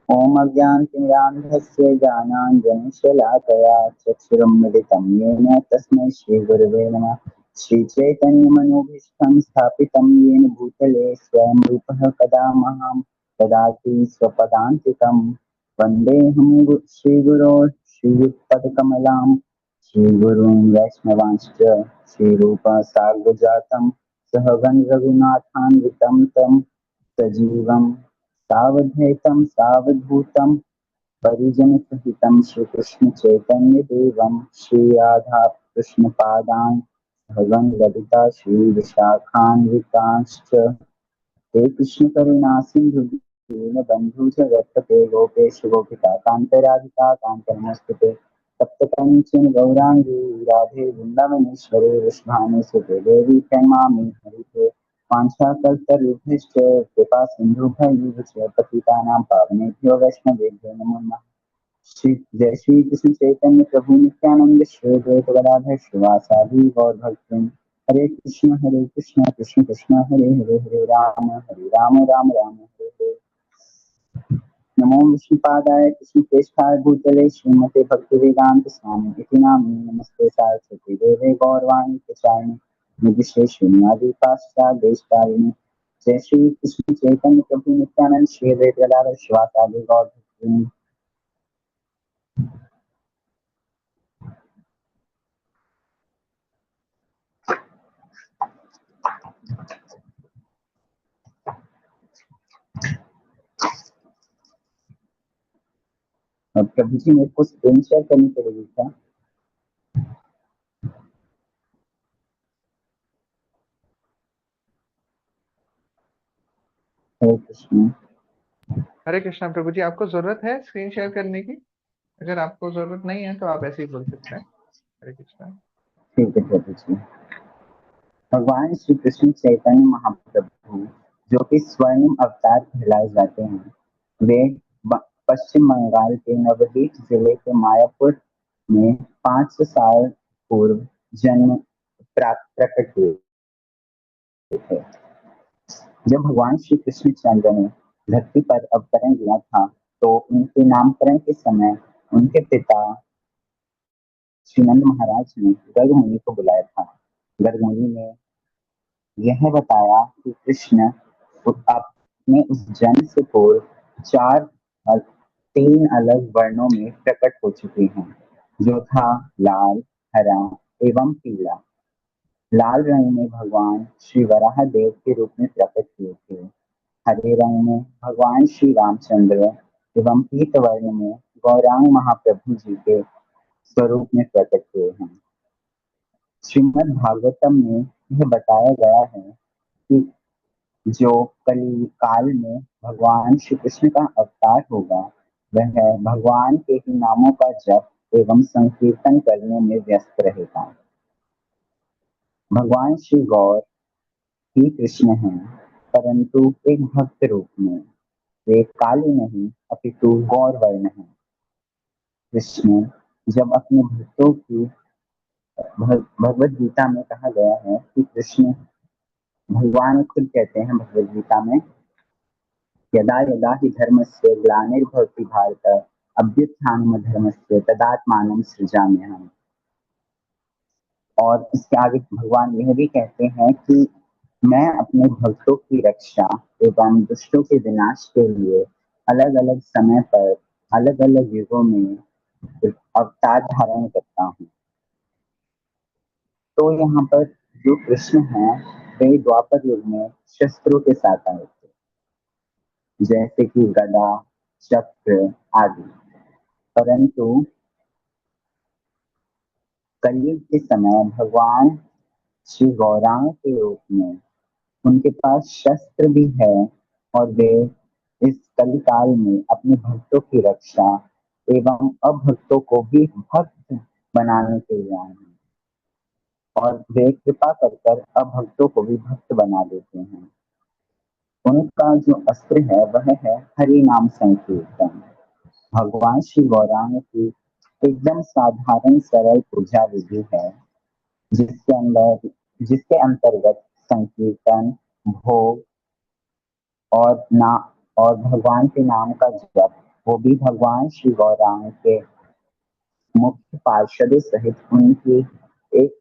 ॐ अज्ञानतिमिरान्धस्य ज्ञानाञ्जनशलाकया चक्षुरुन्मिलितं येन तस्मै श्रीगुरवे नमः। श्रीचैतन्यमनोभीष्टं स्थापितं येन भूतले स्वयं रूपः कदा महां ददाति स्वपदान्तिकं। वन्देऽहं श्रीगुरो श्रीयुक्तपदकमलां श्रीगुरून् वैष्णवांश्च श्रीरूपसाग्रजातं सहगं रघुनाथान्वितं तं सजीवं सावधैतं सावधूतं परिजनसहितं श्रीकृष्ण चैतन्य देवं श्रीराधा कृष्ण पादान् भगवन् ललिता श्री विशाखान्वितांश्च हे कृष्ण करुणा सिंधु दीनबन्धु जगत्पते गोपेश गोपिका कान्तराधिका कान्तनमस्तुते तप्त कंचन गौरांगी राधे वृंदावनेश्वरी वृषभानुसुते देवी प्रणमामि हरिते वाञ्छाकल्पतरुभ्यश्च कृपा सिन्धुभ्यैव च पतितानां पावनेभ्यो वैष्णवेभ्यो नमो नमः। श्री जय श्री कृष्ण चैतन्य प्रभु नित्यानंद श्री अद्वैत गदाधर श्रीवासादि गौर भक्तवृंद। हरे कृष्ण कृष्ण कृष्ण हरे हरे हरे राम राम राम हरे हरे। नमो विष्णुपादाय कृष्णप्रेष्ठाय भूतले श्रीमते भक्तिवेदांत स्वामी इति नामिने नमस्ते सारस्वती देवे गौरवाणी प्रचारिणे निर्विशेष शून्यादि पाश्चात् देशतारिणे। जय श्री कृष्ण चैतन्य प्रभु नित्यानंद श्री अद्वैत गदाधर श्रीवासादि गौर भक्तवृंद। और प्रभु जी मेरे को स्क्रीन शेयर करनी पड़ेगी क्या? हरे कृष्ण। हरे कृष्णा प्रभु जी, आपको जरूरत है स्क्रीन शेयर करने की? अगर आपको जरूरत नहीं है तो आप ऐसे ही बोल सकते हैं। हरे कृष्णा। ठीक है प्रभु जी। भगवान श्री कृष्ण चैतन्य महाप्रभु जो कि स्वर्णिम अवतार कहलाए जाते हैं, वे पश्चिम बंगाल के नवदीप जिले के मायापुर में 500 साल पूर्व जन्म प्रकट हुए थे। जब भगवान श्री कृष्णचंद्र ने धरती पर अवतरण लिया था तो उनके नामकरण के समय उनके पिता श्रीनंद महाराज ने गर्ग मुनि को बुलाया था। गर्ग मुनि ने यह बताया कि कृष्ण अपने उस जन्म से पूर्व तीन अलग वर्णों में प्रकट हो चुके हैं, जो था लाल, हरा एवं पीला। लाल रंग में भगवान श्री वराह देव के रूप में प्रकट हुए थे। हरे रंग में भगवान श्री रामचंद्र एवं पीत वर्ण में गौरांग महाप्रभु जी के स्वरूप में प्रकट हुए हैं। श्रीमद् भागवतम में यह बताया गया है कि जो कली काल में भगवान श्री कृष्ण का अवतार होगा, वह भगवान के ही नामों का जप एवं संकीर्तन करने में व्यस्त रहेगा। भगवान श्री गौर ही कृष्ण हैं, परंतु एक भक्त रूप में। वे काले नहीं अपितु गौर वर्ण हैं। कृष्ण जब अपने भक्तों की भगवत गीता में कहा गया है कि कृष्ण, भगवान खुद कहते हैं भगवत गीता में, यदा यदा हि धर्मस्य ग्लानिर्भवति भारत अभ्युत्थानमधर्मस्य तदात्मानं सृजाम्यहम्। और इसके आगे भगवान यह भी कहते हैं कि मैं अपने भक्तों की रक्षा एवं दुष्टों के विनाश के लिए अलग अलग समय पर अलग अलग युगों में अवतार धारण करता हूँ। तो यहाँ पर जो कृष्ण हैं, वे द्वापर युग में शस्त्रों के साथ आए थे, जैसे कि गदा, चक्र आदि। परंतु कलयुग के समय भगवान श्री गौरांग के रूप में उनके पास शस्त्र भी है और वे इस कलिकाल में अपने भक्तों की रक्षा एवं अभक्तों को भी भक्त बनाने के लिए आए हैं, और वे कृपा कर कर अभक्तों को भी भक्त बना देते हैं। उनका जो अस्त्र है वह है हरि नाम संकीर्तन। भगवान श्री गौरांग की एकदम साधारण सरल पूजा विधि है, जिसके अंतर्गत संकीर्तन, भोग और भगवान के नाम का जप वो भी भगवान श्री गौरांग के मुख्य पार्षदों सहित उनकी एक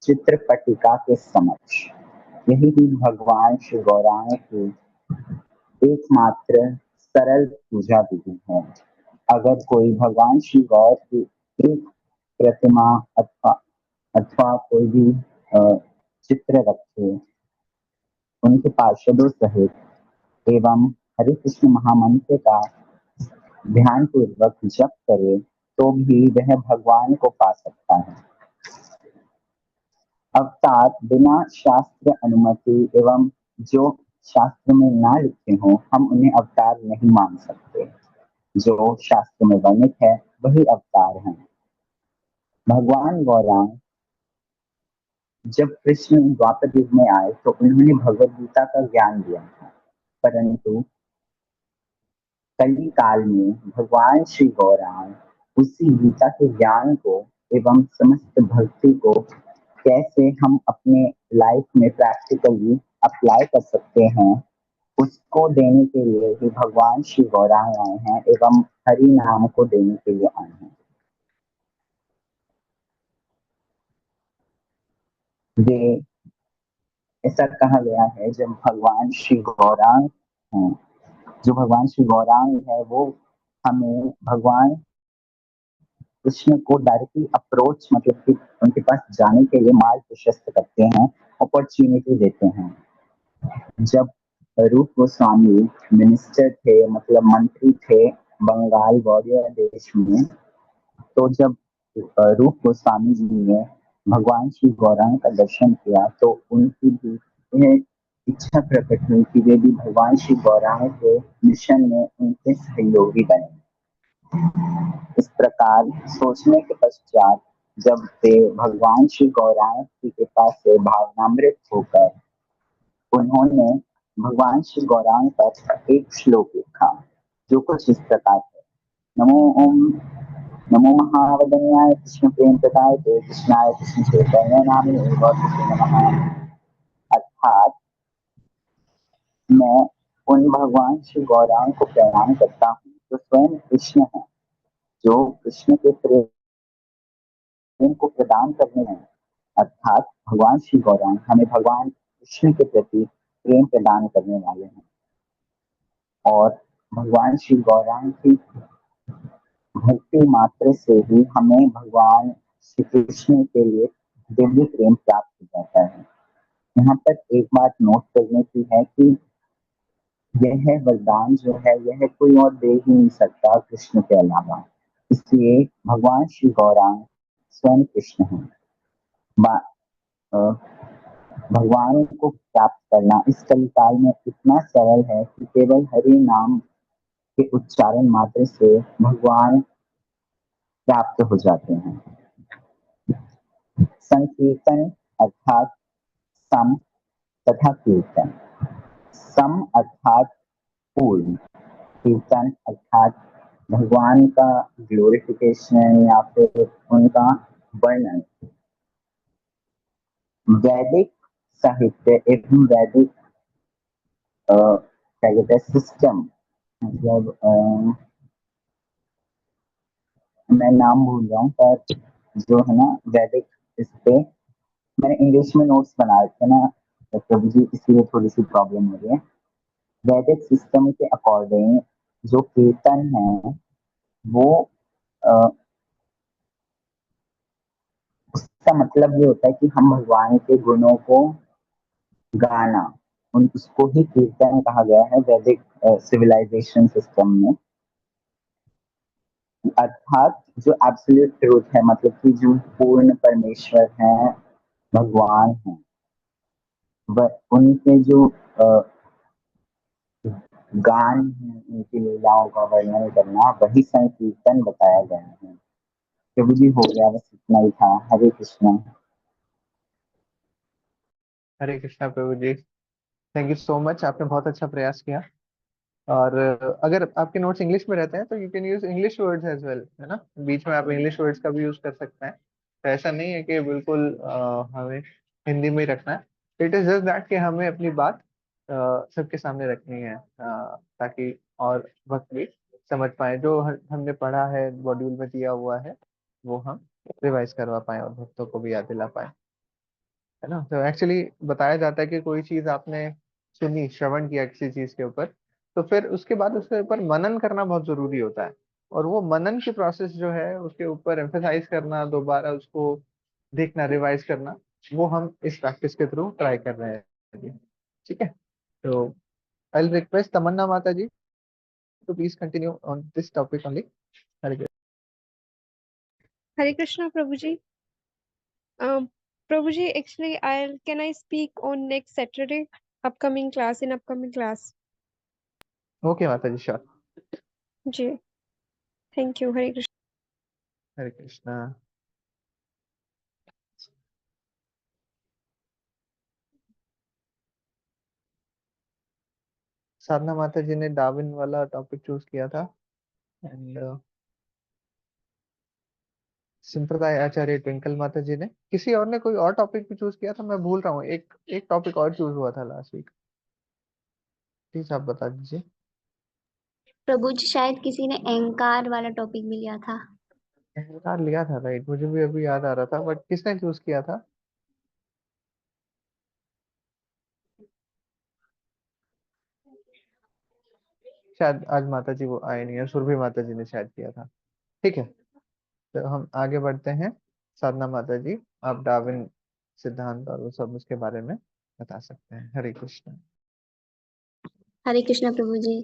चित्र पट्टिका के समक्ष। यही भी भगवान श्री गौरांग की एकमात्र सरल पूजा विधि है। अगर कोई भगवान श्री गौर की एक प्रतिमा अथवा अथवा कोई भी चित्र रखे उनके पार्षदों सहित एवं हरे कृष्ण महामंत्र का ध्यान पूर्वक जप करे तो भी वह भगवान को पा सकता है। अवतार बिना शास्त्र अनुमति एवं जो शास्त्र में ना लिखे हो हम उन्हें अवतार नहीं मान सकते। जो शास्त्र में वर्णित है वही अवतार हैं। भगवान गौरांग जब कृष्ण द्वापर युग में आए तो उन्होंने भगवद गीता का ज्ञान दिया था, परंतु कली काल में भगवान श्री गौरांग उसी गीता के ज्ञान को एवं समस्त भक्ति को कैसे हम अपने लाइफ में प्रैक्टिकली अप्लाई कर सकते हैं उसको देने के लिए ही भगवान श्री गौरांग आए हैं एवं हरि नाम को देने के लिए आए हैं। वे ऐसा कहा गया है जब भगवान श्री गौरांग हैं, जो भगवान श्री गौरांग है वो हमें भगवान कृष्ण को डायरेक्टली अप्रोच मतलब कि उनके पास जाने के लिए मार्ग प्रशस्त करते हैं, अपॉर्चुनिटी देते हैं। जब रूप गोस्वामी मिनिस्टर थे मतलब मंत्री थे बंगाल वॉरियर देश में, तो जब रूप गोस्वामी जी ने भगवान श्री गौरांग का दर्शन किया तो उनकी भी यह इच्छा प्रकट हुई कि वे भी भगवान श्री गौरांग के मिशन में उनके सहयोगी बने। इस प्रकार सोचने के पश्चात जब वे भगवान श्री गौरांग की कृपा से भावनामृत होकर उन्होंने भगवान श्री गौरांग पर एक श्लोक लिखा जो कुछ इस प्रकार है। नमो महावदन्याय कृष्ण प्रेम प्रदाय ते कृष्णाय कृष्ण चैतन्य नामिने गौरते नमः। अर्थात मैं उन भगवान श्री गौरांग को प्रणाम करता हूँ जो स्वयं कृष्ण है, जो कृष्ण के प्रेम को प्रदान करने हैं। अर्थात भगवान श्री गौरांग हमें भगवान कृष्ण के प्रति प्रेम प्रदान करने वाले हैं और भगवान श्री गौरांग की भक्ति मात्र से ही हमें भगवान श्री कृष्ण के लिए दिव्य प्रेम प्राप्त हो जाता है। यहाँ पर एक बात नोट करने की है कि यह वरदान जो है यह कोई और दे ही नहीं सकता कृष्ण के अलावा, इसलिए भगवान श्री गौरांग स्वयं कृष्ण हैं। भगवान को प्राप्त करना इस कलिकाल में इतना सरल है कि केवल हरि नाम के उच्चारण मात्र से भगवान प्राप्त हो जाते हैं। संकीर्तन अर्थात सम तथा कीर्तन। सम अर्थात पूर्ण, कीर्तन अर्थात भगवान का ग्लोरिफिकेशन या फिर उनका वर्णन। वैदिक साहित्य एवं वैदिक क्या कहते हैं सिस्टम मतलब मैं नाम भूल रहा हूँ पर जो है ना वैदिक, इस पे मैंने इंग्लिश में नोट्स बनाए थे ना तो मुझे इसलिए थोड़ी सी प्रॉब्लम हो रही है। वैदिक सिस्टम के अकॉर्डिंग जो कीर्तन है वो उसका मतलब ये होता है कि हम भगवान के गुणों को गाना, उन उसको ही कीर्तन कहा गया है वैदिक सिविलाइजेशन सिस्टम में। अर्थात जो एब्सोल्यूट ट्रूथ है मतलब कि जो पूर्ण परमेश्वर है भगवान है वह उनके जो गान है उनकी लीलाओं का वर्णन करना वही संकीर्तन बताया गया है। प्रभु जी हो गया, बस इतना ही था। हरे कृष्णा। हरे कृष्णा प्रभु जी, थैंक यू सो मच, आपने बहुत अच्छा प्रयास किया। और अगर आपके नोट्स इंग्लिश में रहते हैं तो you can use English words as well, है ना, बीच में आप इंग्लिश वर्ड्स का भी यूज कर सकते हैं। तो ऐसा नहीं है कि बिल्कुल हमें हिंदी में ही रखना है। इट इज जस्ट दैट कि हमें अपनी बात सबके सामने रखनी है ताकि और वक्त भी समझ पाए, जो हमने पढ़ा है मॉड्यूल में दिया हुआ है वो हम रिवाइज करवा पाए और भक्तों को भी याद दिला पाए, है ना। तो एक्चुअली बताया जाता है कि कोई चीज आपने सुनी, श्रवण किया किसी चीज के ऊपर, तो फिर उसके बाद उसके ऊपर मनन करना बहुत जरूरी होता है। और वो मनन की प्रोसेस जो है उसके ऊपर एम्फेसाइज करना, दोबारा उसको देखना, रिवाइज करना, वो हम इस प्रैक्टिस के थ्रू ट्राई कर रहे हैं। ठीक है, तो आई रिक्वेस्ट तमन्ना माता जी to please continue on this topic only. Hare Krishna. Hare Krishna, Prabhuji. Prabhuji, actually, I can I speak on next Saturday, upcoming class. Okay, माता जी, sure. Ji, thank you. Hare Krishna. Hare Krishna. साधना माता जी ने Darwin वाला topic choose किया था, and संप्रदाय आचार्य twinkle माता जी ने, किसी और ने कोई और टॉपिक भी चूज किया था, मैं भूल रहा हूँ, एक एक टॉपिक और चूज हुआ था लास्ट वीक, प्लीज आप बता दीजिए। प्रभु जी शायद किसी ने अहंकार वाला टॉपिक भी लिया था। अहंकार लिया था, राइट, मुझे भी अभी याद आ रहा था, बट किसने चूज किया था? शायद आज माता जी वो आए नहीं है, सुरभि माता जी ने शायद किया था। ठीक है, तो हम आगे बढ़ते हैं। साधना माता जी, आप डार्विन सिद्धांत और वो सब उसके बारे में बता सकते हैं। हरे कृष्ण। हरे कृष्णा प्रभु जी।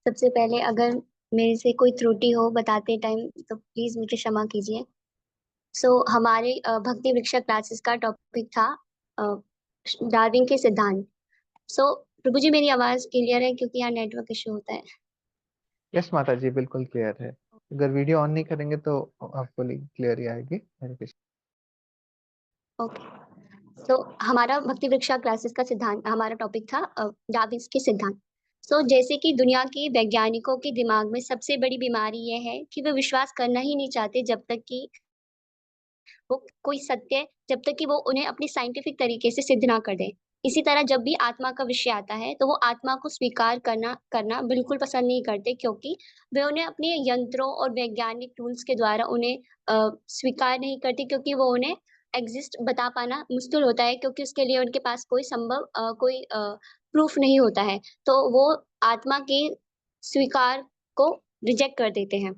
सबसे पहले अगर मेरे से कोई त्रुटि हो बताते टाइम तो प्लीज मुझे क्षमा कीजिए। हमारे भक्ति वृक्षा क्लासेस का टॉपिक था डार्विन के सिद्धांत। प्रभु जी मेरी आवाज क्लियर है क्योंकि यहाँ नेटवर्क इशू होता है। यस माता जी, बिल्कुल क्लियर है, अगर वीडियो ऑन नहीं करेंगे तो आपको क्लियर ही आएगी। हरे कृष्ण। ओके, हमारा भक्ति वृक्षा क्लासेस का सिद्धांत, हमारा टॉपिक था डार्विन के सिद्धांत। जैसे कि दुनिया के वैज्ञानिकों के दिमाग में सबसे बड़ी बीमारी यह है कि वे विश्वास करना ही नहीं चाहते जब तक कि वो कोई सत्य, जब तक कि वो उन्हें अपनी साइंटिफिक तरीके से सिद्ध ना कर दे। इसी तरह जब भी आत्मा का विषय आता है तो वो आत्मा को स्वीकार करना करना बिल्कुल पसंद नहीं करते, क्योंकि वे उन्हें अपने यंत्रों और वैज्ञानिक टूल्स के द्वारा उन्हें स्वीकार नहीं करते, क्योंकि वो उन्हें एग्जिस्ट बता पाना मुश्किल होता है, क्योंकि उसके लिए उनके पास कोई प्रूफ नहीं होता है। तो वो आत्मा के स्वीकार को रिजेक्ट कर देते हैं।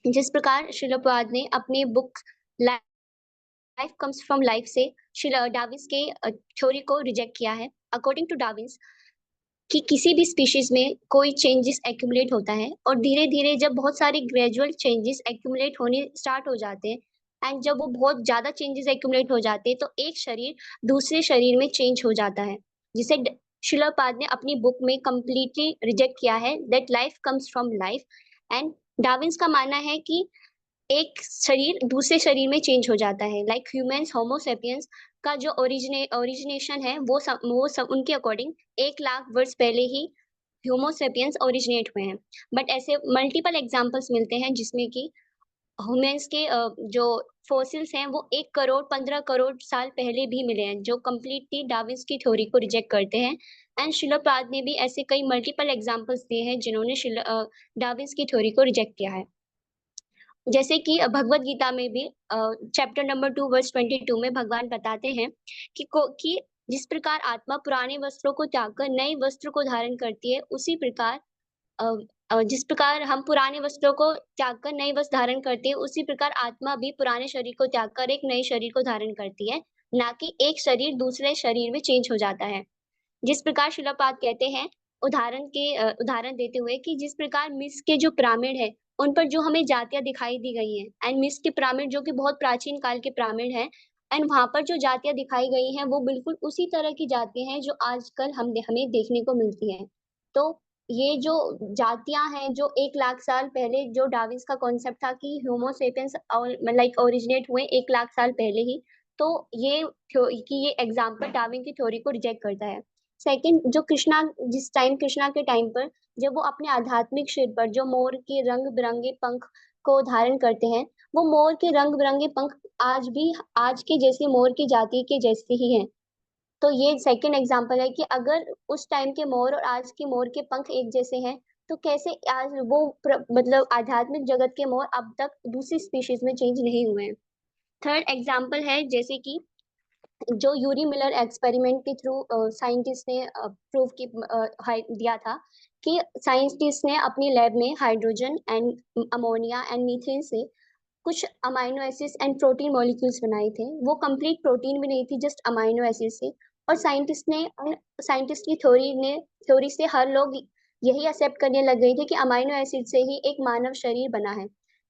जिस प्रकार शिल प्रभुपाद ने अपनी book life comes from life से डार्विन्स के थ्योरी को रिजेक्ट किया है। अकॉर्डिंग टू डार्विन्स कि किसी भी स्पीशीज में कोई चेंजेस एक्यूमुलेट होता है, और धीरे धीरे जब बहुत सारे ग्रेजुअल चेंजेस एक्यूमुलेट होने स्टार्ट हो जाते हैं, एंड जब वो बहुत ज्यादा चेंजेस एक्यूमुलेट हो जाते हैं तो एक शरीर दूसरे शरीर में चेंज हो जाता है, जिसे शिलापाद ने अपनी बुक में कंप्लीटली रिजेक्ट किया है, that life comes from life. And Darwin's का मानना है कि एक शरीर दूसरे शरीर में चेंज हो जाता है, लाइक ह्यूमंस होमोसेपियंस का जो ओरिजिनेशन है वो सब उनके अकॉर्डिंग 1 लाख वर्ष पहले ही होमोसेपियंस ओरिजिनेट हुए हैं। बट ऐसे मल्टीपल एग्जांपल्स मिलते हैं जिसमें कि ह्यूमंस के जो फॉसिल्स हैं वो 1 करोड़ 15 करोड़ साल पहले भी मिले हैं, जो कम्प्लीटली डार्विन्स की थ्योरी को रिजेक्ट करते हैं। एंड शिला प्रभुपाद ने भी ऐसे कई मल्टीपल एग्जांपल्स दिए हैं जिन्होंने डार्विन्स की थ्योरी को रिजेक्ट किया है। जैसे कि भगवत गीता में भी चैप्टर नंबर 2 वर्स 22 में भगवान बताते हैं कि जिस प्रकार आत्मा पुराने वस्त्रों को त्याग कर नए वस्त्र को धारण करती है, उसी प्रकार जिस प्रकार हम पुराने वस्त्रों को त्याग कर नए वस्त्र धारण करते हैं, उसी प्रकार आत्मा भी पुराने शरीर को त्याग कर एक नए शरीर को धारण करती है, ना कि एक शरीर दूसरे शरीर में चेंज हो जाता है। जिस प्रकार शिला प्रभुपाद कहते हैं उदाहरण देते हुए कि जिस प्रकार मिस्र के जो पिरामिड है उन पर जो हमें जातियां दिखाई दी गई हैं, एंड मिस्र के पिरामिड जो कि बहुत प्राचीन काल के पिरामिड हैं, एंड वहां पर जो जातियां दिखाई गई हैं वो बिल्कुल उसी तरह की जातियां हैं जो आजकल हमें देखने को मिलती हैं। तो ये जो जातियां हैं जो 1 लाख साल पहले, जो डार्विन्स का कॉन्सेप्ट था कि ह्यूमोसेपियंस लाइक ओरिजिनेट हुए 1 लाख साल पहले ही, तो ये एग्जाम्पल डार्विन की थ्योरी को रिजेक्ट करता है। सेकंड, जो कृष्णा के टाइम पर जब वो अपने आध्यात्मिक शिर पर जो मोर के रंग बिरंगे पंख को धारण करते हैं, वो मोर के रंग बिरंगे पंख आज के जैसे मोर की जाति के जैसे ही हैं। तो ये सेकंड एग्जांपल है कि अगर उस टाइम के मोर और आज के मोर के पंख एक जैसे हैं, तो कैसे आज वो मतलब आध्यात्मिक जगत के मोर अब तक दूसरी स्पीशीज में चेंज नहीं हुए हैं। थर्ड एग्जाम्पल है जैसे कि जो यूरी मिलर एक्सपेरिमेंट के थ्रू साइंटिस्ट ने प्रूव की दिया था कि साइंटिस्ट ने अपनी लैब में hydrogen and ammonia and methane से कुछ amino acids and protein molecules बनाए थे। वो कंप्लीट प्रोटीन भी नहीं थी, जस्ट अमाइनो एसिड से। और साइंटिस्ट की थ्योरी से हर लोग यही एक्सेप्ट करने लग गए थे कि अमाइनो एसिड से ही एक मानव शरीर बना है,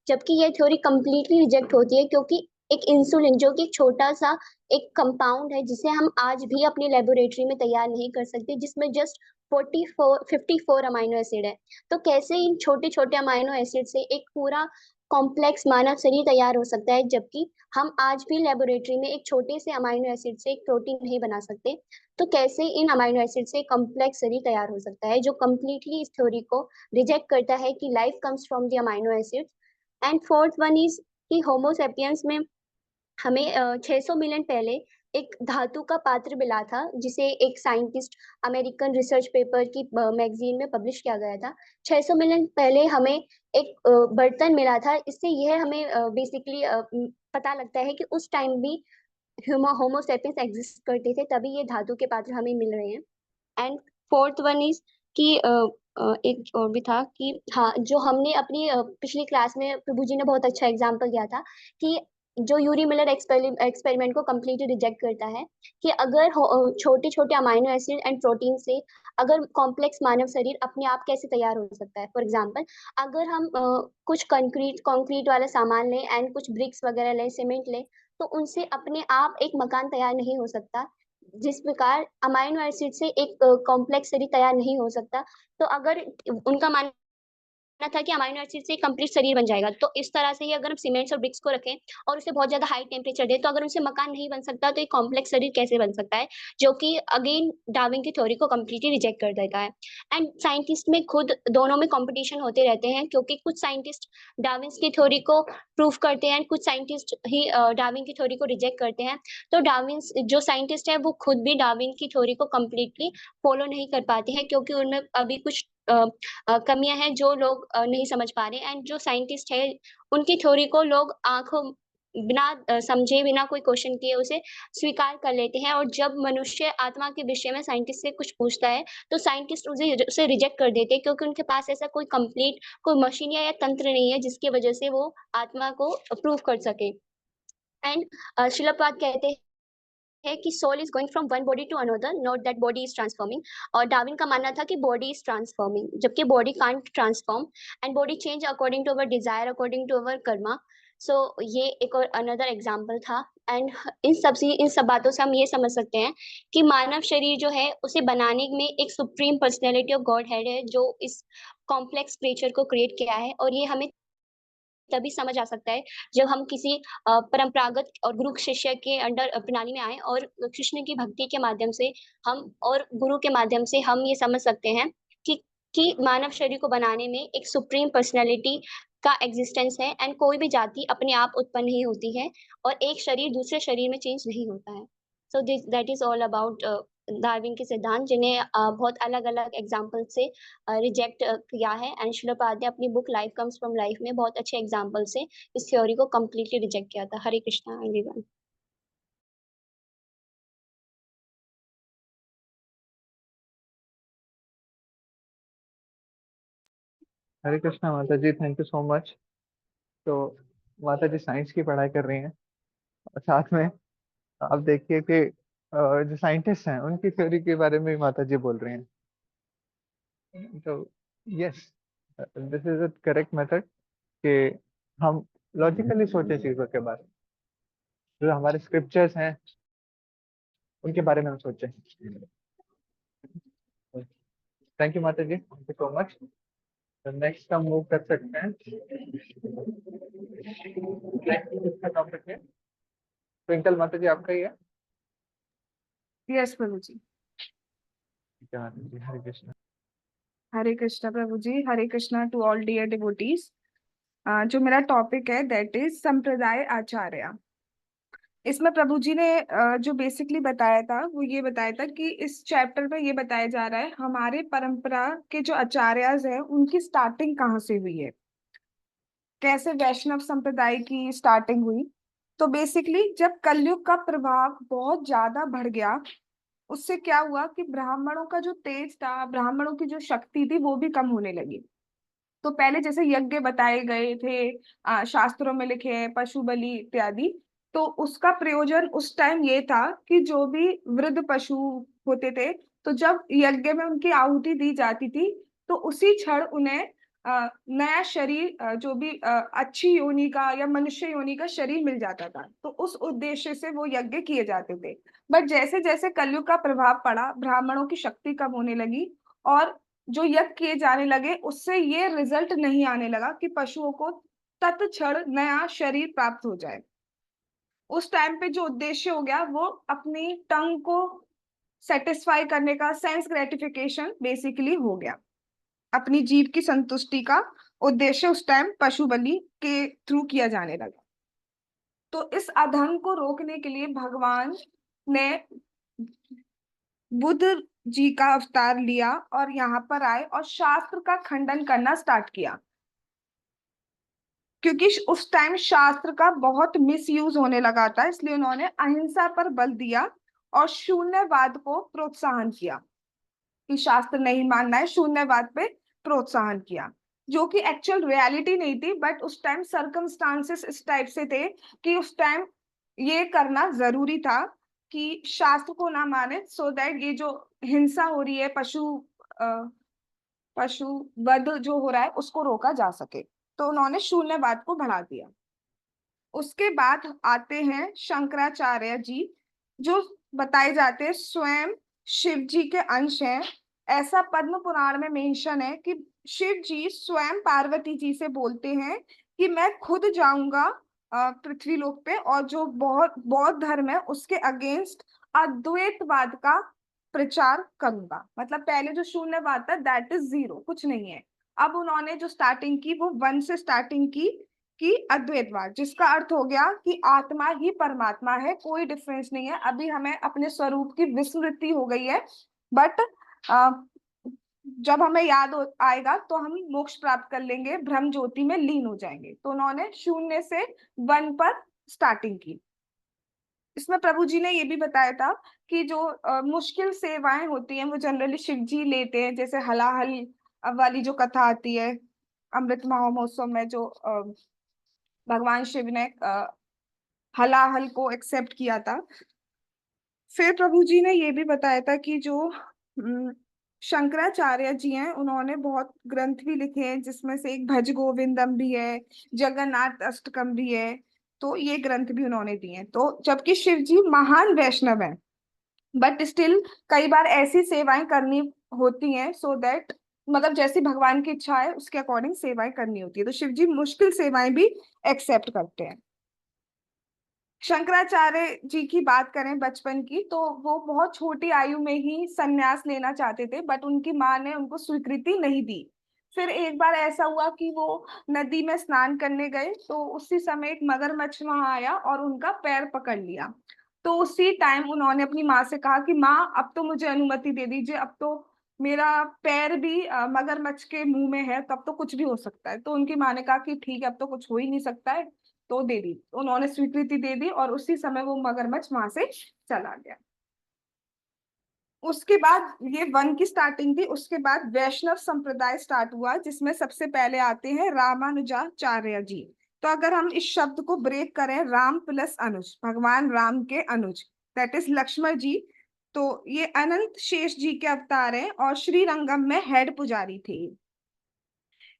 जबकि ये थ्योरी कंप्लीटली रिजेक्ट होती है, क्योंकि एक इंसुलिन जो कि एक छोटा सा एक कंपाउंड है जिसे हम आज भी अपनी लेबोरेटरी में तैयार नहीं कर सकते, जिसमें जस्ट 54 अमाइनो एसिड है। तो कैसे इन छोटे छोटे अमाइनो एसिड से एक पूरा कॉम्प्लेक्स मानव शरीर तैयार हो सकता है, जबकि हम आज भी लेबोरेटरी में एक छोटे से अमाइनो एसिड से एक प्रोटीन नहीं बना सकते। तो कैसे इन अमाइनो एसिड से कॉम्प्लेक्स शरीर तैयार हो सकता है, जो कंप्लीटली इस थ्योरी को रिजेक्ट करता है कि life comes from the amino acids. And fourth one is कि होमो सेपियंस में हमें 600 मिलियन पहले एक धातु का पात्र मिला था, जिसे एक साइंटिस्ट अमेरिकन रिसर्च पेपर की मैगजीन में पब्लिश किया गया था। 600 मिलियन पहले हमें एक बर्तन मिला था। इससे यह हमें बेसिकली पता लगता है कि उस टाइम भी होमो सेपियंस एग्जिस्ट करते थे, तभी ये धातु के पात्र हमें मिल रहे हैं। एंड फोर्थ वन इज कि एक और भी था कि हाँ, जो हमने अपनी पिछली क्लास में प्रभु जी ने बहुत अच्छा एग्जाम्पल दिया था कि जो यूरी मिलर एक्सपेरिमेंट को कम्प्लीटली रिजेक्ट करता है कि अगर छोटे छोटे अमाइनो एसिड एंड प्रोटीन से अगर कॉम्प्लेक्स मानव शरीर अपने आप कैसे तैयार हो सकता है। फॉर एग्जाम्पल, अगर हम कुछ कंक्रीट वाला सामान लें एंड कुछ ब्रिक्स वगैरह लें, सीमेंट लें, तो उनसे अपने आप एक मकान तैयार नहीं हो सकता। जिस प्रकार अमाइनो एसिड से एक कॉम्प्लेक्स शरीर तैयार नहीं हो सकता, तो अगर उनका मानना था कि अमाइनो एसिड से कंप्लीट शरीर बन जाएगा, तो इस तरह से ही अगर हम सीमेंट्स और ब्रिक्स को रखें और उसे बहुत ज्यादा हाई टेम्परेचर दें, तो अगर उनसे मकान नहीं बन सकता, तो एक कॉम्प्लेक्स शरीर कैसे बन सकता है, जो कि अगेन डार्विन की थ्योरी को कम्प्लीटली रिजेक्ट कर देता है। एंड साइंटिस्ट में खुद दोनों में कॉम्पिटिशन होते रहते हैं, क्योंकि कुछ साइंटिस्ट डार्विन की थ्योरी को प्रूव करते हैं, कुछ साइंटिस्ट ही डार्विन की थ्योरी को रिजेक्ट करते हैं। तो डार्विन जो साइंटिस्ट है वो खुद भी डार्विन की थ्योरी को कम्प्लीटली फॉलो नहीं कर पाते हैं, क्योंकि उनमें अभी कुछ कमियां हैं जो लोग नहीं समझ पा रहे। एंड जो साइंटिस्ट है उनकी थ्योरी को लोग आंखों बिना समझे, बिना कोई क्वेश्चन किए उसे स्वीकार कर लेते हैं। और जब मनुष्य आत्मा के विषय में साइंटिस्ट से कुछ पूछता है, तो साइंटिस्ट उसे रिजेक्ट कर देते हैं, क्योंकि उनके पास ऐसा कोई कंप्लीट कोई मशीन या तंत्र नहीं है जिसकी वजह से वो आत्मा को प्रूव कर सके। एंड शिला प्रभुपाद कहते है कि soul is going from one body to another, not that body is transforming. और डार्विन का मानना था कि बॉडी इज ट्रांसफॉर्मिंग, जबकि body can't transform and body change according to our desire, according to our karma. So ये एक और another example था। एंड इन सब बातों से हम ये समझ सकते हैं कि मानव शरीर जो है उसे बनाने में एक supreme personality of God head है, जो इस कॉम्प्लेक्स क्रिएचर को क्रिएट किया है। और ये हमें तभी समझ आ सकता है जब हम किसी परंपरागत और गुरु शिष्य के अंडर प्रणाली में आए, और कृष्ण की भक्ति के माध्यम से हम और गुरु के माध्यम से हम ये समझ सकते हैं कि मानव शरीर को बनाने में एक सुप्रीम पर्सनैलिटी का एग्जिस्टेंस है। एंड कोई भी जाति अपने आप उत्पन्न नहीं होती है, और एक शरीर दूसरे शरीर में चेंज नहीं होता है। So that is all about Darwin के सिद्धांत, जिन्हें बहुत अलग अलग एग्जाम्पल से रिजेक्ट किया है। एंड शिला प्रभुपाद ने अपनी book life comes from life में बहुत अच्छे एग्जाम्पल से इस थ्योरी को कम्प्लीटली रिजेक्ट किया था। हरे कृष्णा एवरीवन। हरे कृष्णा माता जी, थैंक यू सो मच। तो माता जी साइंस की पढ़ाई कर रही हैं, और साथ में आप देखिए कि जो साइंटिस्ट हैं उनकी थ्योरी के बारे में भी माता जी बोल रही हैं। तो yes, this is a correct method कि हम लॉजिकली सोचे चीजों के बारे में, जो हमारे स्क्रिप्चर्स हैं उनके बारे में हम सोचें। थैंक यू माता जी, thank you so much. Next हम मूव कर सकते हैं। नेक्स्ट किसका टॉपिक है? ट्विंकल माता जी आपका ही है? यस प्रभु जी। ठीक है माता जी, हरे कृष्णा। हरे कृष्णा प्रभु जी, Hare Krishna to all dear devotees. जो मेरा टॉपिक है दैट इज संप्रदाय आचार्य। इसमें प्रभु जी ने जो बेसिकली बताया था वो ये बताया था कि इस चैप्टर में ये बताया जा रहा है हमारे परंपरा के जो आचार्यज हैं उनकी स्टार्टिंग कहाँ से हुई है, कैसे वैष्णव संप्रदाय की स्टार्टिंग हुई। तो बेसिकली जब कलयुग का प्रभाव बहुत ज्यादा बढ़ गया, उससे क्या हुआ कि ब्राह्मणों का जो तेज था, ब्राह्मणों की जो शक्ति थी वो भी कम होने लगी। तो पहले जैसे यज्ञ बताए गए थे, शास्त्रों में लिखे हैं, पशु बलि इत्यादि, तो उसका प्रयोजन उस टाइम ये था कि जो भी वृद्ध पशु होते थे, तो जब यज्ञ में उनकी आहुति दी जाती थी तो उसी क्षण उन्हें नया शरीर, जो भी अच्छी योनि का या मनुष्य योनि का शरीर मिल जाता था। तो उस उद्देश्य से वो यज्ञ किए जाते थे। बट जैसे जैसे कलयुग का प्रभाव पड़ा, ब्राह्मणों की शक्ति कम होने लगी और जो यज्ञ किए जाने लगे उससे ये रिजल्ट नहीं आने लगा कि पशुओं को तत्क्षण नया शरीर प्राप्त हो जाए। उस टाइम पे जो उद्देश्य हो गया वो अपनी टंग को सेटिस्फाई करने का, सेंस ग्रेटिफिकेशन बेसिकली हो गया, अपनी जीव की संतुष्टि का उद्देश्य उस टाइम पशु बलि के थ्रू किया जाने लगा। तो इस अधर्म को रोकने के लिए भगवान ने बुद्ध जी का अवतार लिया और यहाँ पर आए और शास्त्र का खंडन करना स्टार्ट किया, क्योंकि उस टाइम शास्त्र का बहुत मिसयूज होने लगा था। इसलिए उन्होंने अहिंसा पर बल दिया और शून्यवाद को प्रोत्साहन किया कि शास्त्र नहीं मानना है, शून्यवाद पे प्रोत्साहन किया, जो कि एक्चुअल रियलिटी नहीं थी। बट उस टाइम सर्कमस्टांसेस इस टाइप से थे कि उस टाइम ये करना जरूरी था कि शास्त्र को ना माने, सो दैट ये जो हिंसा हो रही है, पशु वध जो हो रहा है उसको रोका जा सके। तो उन्होंने शून्यवाद को बढ़ा दिया। उसके बाद आते हैं शंकराचार्य जी, जो बताए जाते हैं स्वयं शिव जी के अंश हैं। ऐसा पद्म पुराण में मेंशन है कि शिव जी स्वयं पार्वती जी से बोलते हैं कि मैं खुद जाऊंगा पृथ्वी लोक पे और जो बहुत बौद्ध धर्म है उसके अगेंस्ट अद्वैतवाद का प्रचार करूंगा। मतलब पहले जो शून्यवाद था दैट इज जीरो, कुछ नहीं है। अब उन्होंने जो स्टार्टिंग की वो वन से स्टार्टिंग की कि अद्वैतवाद, जिसका अर्थ हो गया कि आत्मा ही परमात्मा है, कोई डिफरेंस नहीं है। अभी हमें अपने स्वरूप की विस्मृति हो गई है, बट जब हमें याद आएगा तो हम मोक्ष प्राप्त कर लेंगे, ब्रह्म ज्योति में लीन हो जाएंगे। तो उन्होंने शून्य से वन पर स्टार्टिंग की। इसमें प्रभु जी ने ये भी बताया था कि जो मुश्किल सेवाएं होती हैं वो जनरली शिव जी लेते हैं। जैसे हलाहल वाली जो कथा आती है अमृत महोत्सव में, जो भगवान शिव ने हलाहल को एक्सेप्ट किया था। फिर प्रभु जी ने ये भी बताया था कि जो शंकराचार्य जी हैं उन्होंने बहुत ग्रंथ भी लिखे हैं, जिसमें से एक भज गोविंदम भी है, जगन्नाथ अष्टकम भी है। तो ये ग्रंथ भी उन्होंने दिए हैं। तो जबकि शिव जी महान वैष्णव हैं, बट स्टिल कई बार ऐसी सेवाएं करनी होती हैं सो दैट, मतलब जैसी भगवान की इच्छा है उसके अकॉर्डिंग सेवाएं करनी होती है। तो शिव जी मुश्किल सेवाएं भी एक्सेप्ट करते हैं। शंकराचार्य जी की बात करें बचपन की, तो वो बहुत छोटी आयु में ही संन्यास लेना चाहते थे, बट उनकी माँ ने उनको स्वीकृति नहीं दी। फिर एक बार ऐसा हुआ कि वो नदी में स्नान करने गए, तो उसी समय एक मगरमच्छ वहां आया और उनका पैर पकड़ लिया। तो उसी टाइम उन्होंने अपनी माँ से कहा कि माँ अब तो मुझे अनुमति दे दीजिए, अब तो मेरा पैर भी मगरमच्छ के मुंह में है, तब तो कुछ भी हो सकता है। तो उनकी माँ ने कहा कि ठीक है, अब तो कुछ हो ही नहीं सकता है, तो दे दी। उन्होंने स्वीकृति दे दी और उसी समय वो मगरमच्छ वहां से चला गया। उसके बाद ये वन की स्टार्टिंग थी। उसके बाद वैष्णव संप्रदाय स्टार्ट हुआ, जिसमें सबसे पहले आते हैं रामानुजाचार्य जी। तो अगर हम इस शब्द को ब्रेक करें, राम प्लस अनुज, भगवान राम के अनुज, दैट इज लक्ष्मण जी। तो ये अनंत शेष जी के अवतार हैं और श्रीरंगम में हेड पुजारी थे।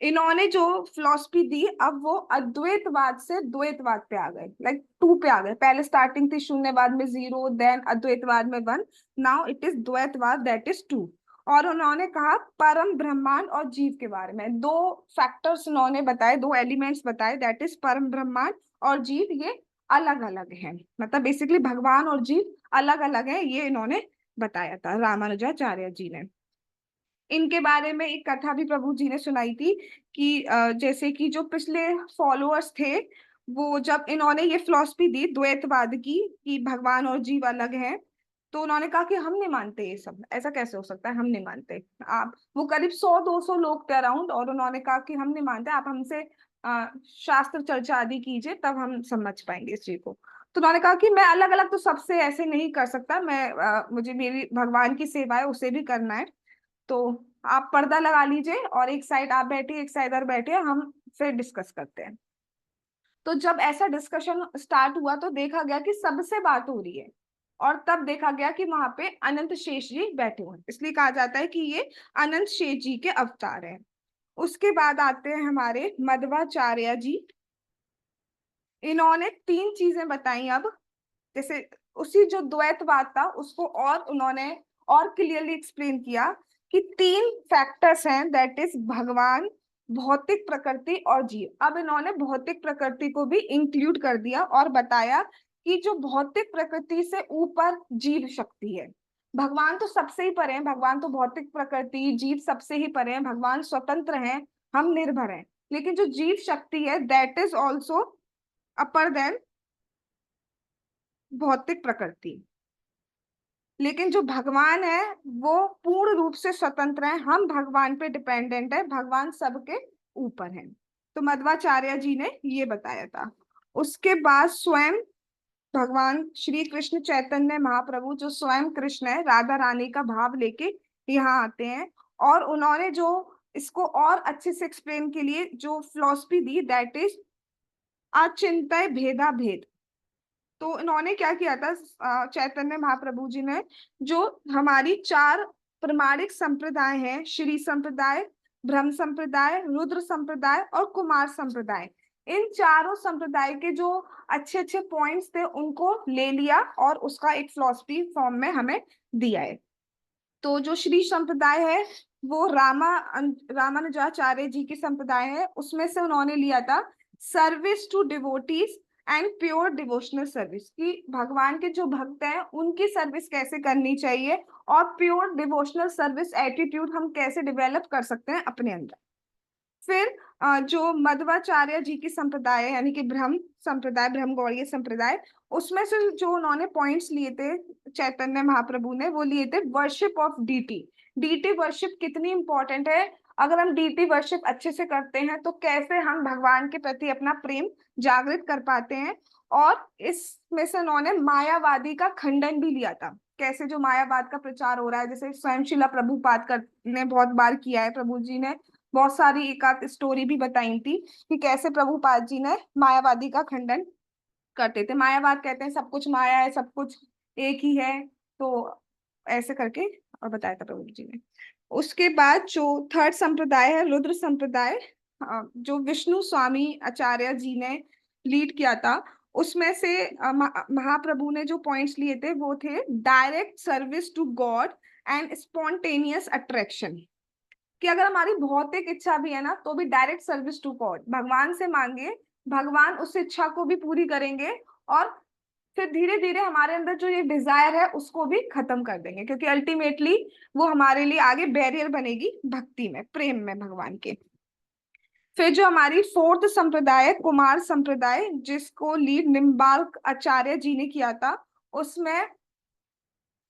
इन्होंने जो फिलॉसफी दी, अब वो अद्वैतवाद से द्वैतवाद पे आ गए, लाइक टू पे आ गए। पहले स्टार्टिंग थी शून्यवाद में जीरो, देन अद्वैतवाद में वन, नाउ इट इज द्वैतवाद दैट इज टू। और उन्होंने कहा परम ब्रह्मांड और जीव के बारे में। दो फैक्टर्स उन्होंने बताए, दो एलिमेंट्स बताए, दैट इज परम ब्रह्मांड और जीव, ये अलग अलग है। मतलब बेसिकली भगवान और जीव अलग अलग है, ये इन्होंने बताया था रामानुजाचार्य जी ने। इनके बारे में एक कथा भी प्रभु जी ने सुनाई थी कि जैसे कि जो पिछले फॉलोअर्स थे वो जब इन्होंने ये फिलॉसफी दी द्वैतवाद की कि भगवान और जीव अलग हैं, तो उन्होंने कहा कि हम नहीं मानते ये सब, ऐसा कैसे हो सकता है, हम नहीं मानते। आप वो करीब 100-200 लोग थे अराउंड, और उन्होंने कहा कि हम नहीं मानते, आप हमसे शास्त्र चर्चा आदि कीजिए, तब हम समझ पाएंगे इस चीज को। तो उन्होंने कहा कि मैं अलग अलग तो सबसे ऐसे नहीं कर सकता, मैं मुझे मेरी भगवान की सेवा है उसे भी करना है। तो आप पर्दा लगा लीजिए और एक साइड आप बैठिए, एक साइड और बैठिए, हम फिर डिस्कस करते हैं। तो जब ऐसा डिस्कशन स्टार्ट हुआ तो देखा गया कि सबसे बात हो रही है, और तब देखा गया कि वहां पे अनंत शेष जी बैठे हुए हैं, इसलिए कहा जाता है कि ये अनंत शेष जी के अवतार हैं। उसके बाद आते हैं हमारे मध्वाचार्य जी। इन्होंने 3 चीजें बताई अब, जैसे उसी जो द्वैतवाद था उसको और उन्होंने और क्लियरली एक्सप्लेन किया कि 3 फैक्टर्स हैं, दैट इज भगवान, भौतिक प्रकृति और जीव। अब इन्होंने भौतिक प्रकृति को भी इंक्लूड कर दिया और बताया कि जो भौतिक प्रकृति से ऊपर जीव शक्ति है। भगवान तो सबसे ही परे हैं, भगवान तो भौतिक प्रकृति जीव सबसे ही परे हैं, भगवान स्वतंत्र हैं, हम निर्भर हैं। लेकिन जो जीव शक्ति है that is also upper than भौतिक प्रकृति। लेकिन जो भगवान है वो पूर्ण रूप से स्वतंत्र है, हम भगवान पे डिपेंडेंट है, भगवान सबके ऊपर है। तो मध्वाचार्य जी ने ये बताया था। उसके बाद स्वयं भगवान श्री कृष्ण चैतन्य महाप्रभु, जो स्वयं कृष्ण है, राधा रानी का भाव लेके यहाँ आते हैं, और उन्होंने जो इसको और अच्छे से एक्सप्लेन के लिए जो फिलॉसफी दी, दैट इज अचिंत्य भेदा भेद। तो इन्होंने क्या किया था, चैतन्य महाप्रभु जी ने, जो हमारी 4 प्रमाणिक संप्रदाय हैं, श्री संप्रदाय, ब्रह्म संप्रदाय, रुद्र संप्रदाय और कुमार संप्रदाय, इन चारों संप्रदाय के जो अच्छे अच्छे पॉइंट्स थे उनको ले लिया और उसका एक फिलॉसफी फॉर्म में हमें दिया है। तो जो श्री संप्रदाय है वो रामानुजाचार्य जी की संप्रदाय है, उसमें से उन्होंने लिया था service to devotees and pure devotional service, कि भगवान के जो भक्त हैं उनकी सर्विस कैसे करनी चाहिए और प्योर डिवोशनल सर्विस एटीट्यूड हम कैसे डेवलप कर सकते हैं अपने अंदर। फिर जो मध्वाचार्य जी की संप्रदाय है, यानी कि ब्रह्म संप्रदाय, ब्रह्म गौड़ीय संप्रदाय, उसमें से जो उन्होंने पॉइंट्स लिए थे चैतन्य महाप्रभु ने, वो लिए थे worship of deity. Deity worship कितनी इंपॉर्टेंट है, अगर हम डीटी वर्शिप अच्छे से करते हैं तो कैसे हम भगवान के प्रति अपना प्रेम जागृत कर पाते हैं। और इसमें से उन्होंने मायावादी का खंडन भी लिया था, कैसे जो मायावाद का प्रचार हो रहा है, जैसे स्वयं शिला प्रभुपाद ने बहुत बार किया है, प्रभु जी ने बहुत सारी एक आध स्टोरी भी बताई थी कि कैसे प्रभुपाद जी ने मायावादी का खंडन करते थे। मायावाद कहते हैं सब कुछ माया है, सब कुछ एक ही है, तो ऐसे करके और बताया था प्रभु जी ने। उसके बाद जो 3rd संप्रदाय है, रुद्र संप्रदाय, जो विष्णु स्वामी आचार्य जी ने लीड किया था, उसमें से महाप्रभु ने जो पॉइंट्स लिए थे वो थे direct service to God and spontaneous attraction, कि अगर हमारी भौतिक इच्छा भी है ना तो भी डायरेक्ट सर्विस टू गॉड, भगवान से मांगे, भगवान उस इच्छा को भी पूरी करेंगे, और फिर धीरे धीरे हमारे अंदर जो ये डिजायर है उसको भी खत्म कर देंगे, क्योंकि अल्टीमेटली वो हमारे लिए आगे बैरियर बनेगी भक्ति में, प्रेम में भगवान के। फिर जो हमारी 4th संप्रदाय है, कुमार संप्रदाय, जिसको लीड निम्बार्क आचार्य जी ने किया था, उसमें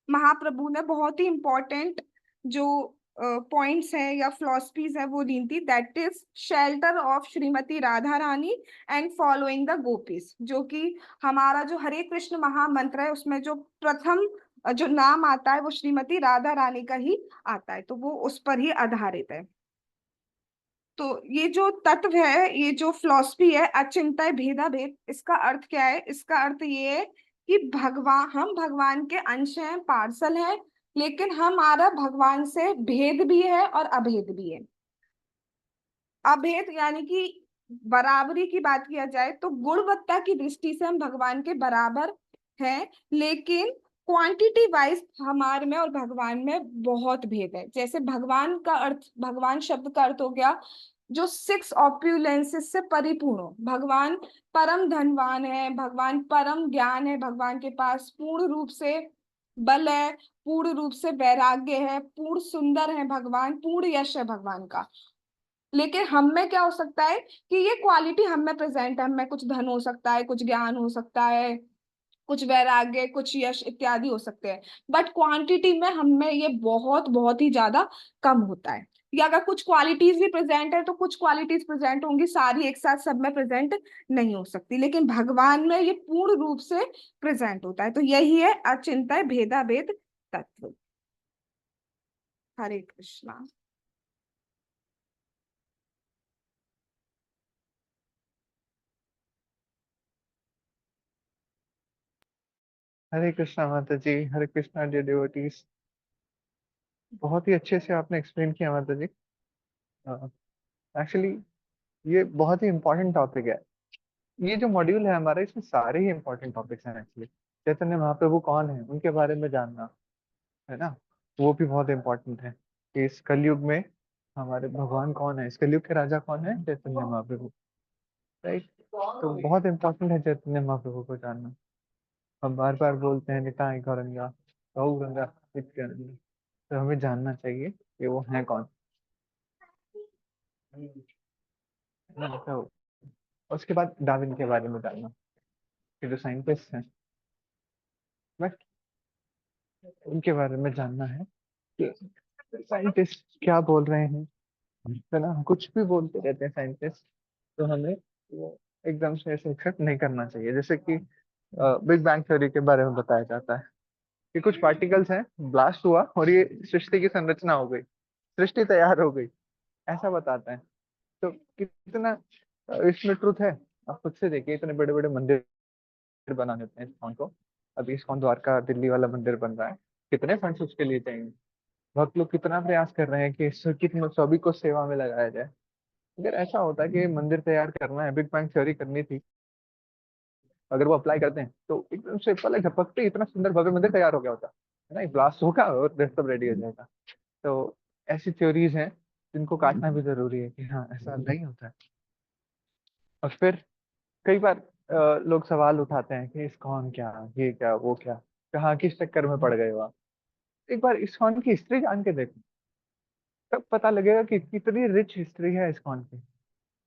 महाप्रभु ने बहुत ही इंपॉर्टेंट जो पॉइंट्स हैं या फिलॉसफीज है वो ली थी, that is shelter of Shrimati Radha Rani and following the gopis, जो कि हमारा जो हरे कृष्ण महामंत्र है उसमें जो प्रथम जो नाम आता है वो श्रीमती राधा रानी का ही आता है, तो वो उस पर ही आधारित है। तो ये जो तत्व है, ये जो फिलॉसफी है अचिंत्य भेदा भेद, इसका अर्थ क्या है, इसका अर्थ ये है कि हम भगवान के अंश हैं, पार्सल हैं, लेकिन हमारा भगवान से भेद भी है और अभेद भी है। अभेद यानी कि बराबरी की बात किया जाए तो गुणवत्ता की दृष्टि से हम भगवान के बराबर हैं, लेकिन क्वांटिटी वाइज हमारे में और भगवान में बहुत भेद है। जैसे भगवान का अर्थ, भगवान शब्द का अर्थ हो गया जो 6 ऑप्युलेंसेस से परिपूर्ण हो, भगवान परम धनवान है, भगवान परम ज्ञान है, भगवान के पास पूर्ण रूप से बल है, पूर्ण रूप से वैराग्य है, पूर्ण सुंदर है भगवान, पूर्ण यश है भगवान का। लेकिन हम में क्या हो सकता है कि ये क्वालिटी हम में प्रेजेंट है, हम में कुछ धन हो सकता है, कुछ ज्ञान हो सकता है, कुछ वैराग्य, कुछ यश इत्यादि हो सकते हैं, बट क्वांटिटी में हम में ये बहुत बहुत ही ज्यादा कम होता है। या अगर कुछ क्वालिटीज भी प्रेजेंट है तो कुछ क्वालिटीज प्रेजेंट होंगी, सारी एक साथ सब में प्रेजेंट नहीं हो सकती, लेकिन भगवान में ये पूर्ण रूप से प्रेजेंट होता है। तो यही है अचिंत्य भेदाभेद तत्व। हरे कृष्णा। हरे कृष्णा माता जी, हरे कृष्णा डियर डिवोटीज। बहुत ही अच्छे से आपने एक्सप्लेन किया माता जी। एक्चुअली ये बहुत ही इम्पोर्टेंट टॉपिक है। ये जो मॉड्यूल है हमारा, इसमें सारे ही इम्पोर्टेंट टॉपिक्स हैं एक्चुअली। चैतन्य महाप्रभु कौन है, उनके बारे में जानना, है ना, वो भी बहुत इम्पोर्टेंट है कि इस कलयुग में हमारे भगवान कौन है, इस कलयुग के राजा कौन है, चैतन्य महाप्रभु, राइट। तो बहुत इम्पोर्टेंट है चैतन्य महाप्रभु को जानना। हम बार बार बोलते हैं निताई गौरंगा, गौरंगा नित्यानंद। तो हमें जानना चाहिए कि वो है कौन, है ना। तो उसके बाद डार्विन के बारे में जानना, कि जो साइंटिस्ट हैं, बट उनके बारे में जानना है कि साइंटिस्ट क्या बोल रहे हैं, है ना। कुछ भी बोलते रहते हैं साइंटिस्ट, तो हमें वो एकदम से ऐसे एक्सेप्ट नहीं करना चाहिए। जैसे कि बिग बैंग थ्योरी के बारे में बताया जाता है कि कुछ पार्टिकल्स हैं, ब्लास्ट हुआ और ये सृष्टि की संरचना हो गई, सृष्टि तैयार हो गई, ऐसा बताता है। तो कितना इसमें ट्रुथ है, आप खुद से देखिए। इतने बड़े बड़े मंदिर बना देते हैं इस्कॉन को। अभी इस्कॉन द्वारका दिल्ली वाला मंदिर बन रहा है, कितने फंड्स उसके लिए चाहिए। भक्त लोग कितना प्रयास कर रहे हैं कि सभी को सेवा में लगाया जाए। अगर ऐसा होता है कि मंदिर तैयार करना है, बिग बैंग थ्योरी करनी थी, अगर वो अप्लाई करते हैं तो एकदम सिंपल है, झपकते ही इतना सुंदर भव्य मंदिर तैयार हो गया होता है ना। ब्लास्ट होगा और सब रेडी हो जाएगा। तो ऐसी थ्योरीज हैं जिनको काटना भी जरूरी है कि हाँ ऐसा नहीं होता है। और फिर कई बार लोग सवाल उठाते हैं कि इस्कॉन क्या, ये क्या, वो क्या, कहाँ किस चक्कर में पड़ गए हो आप। एक बार इस्कॉन की हिस्ट्री जान के देखो, तब पता लगेगा कि कितनी रिच हिस्ट्री है इस्कॉन की।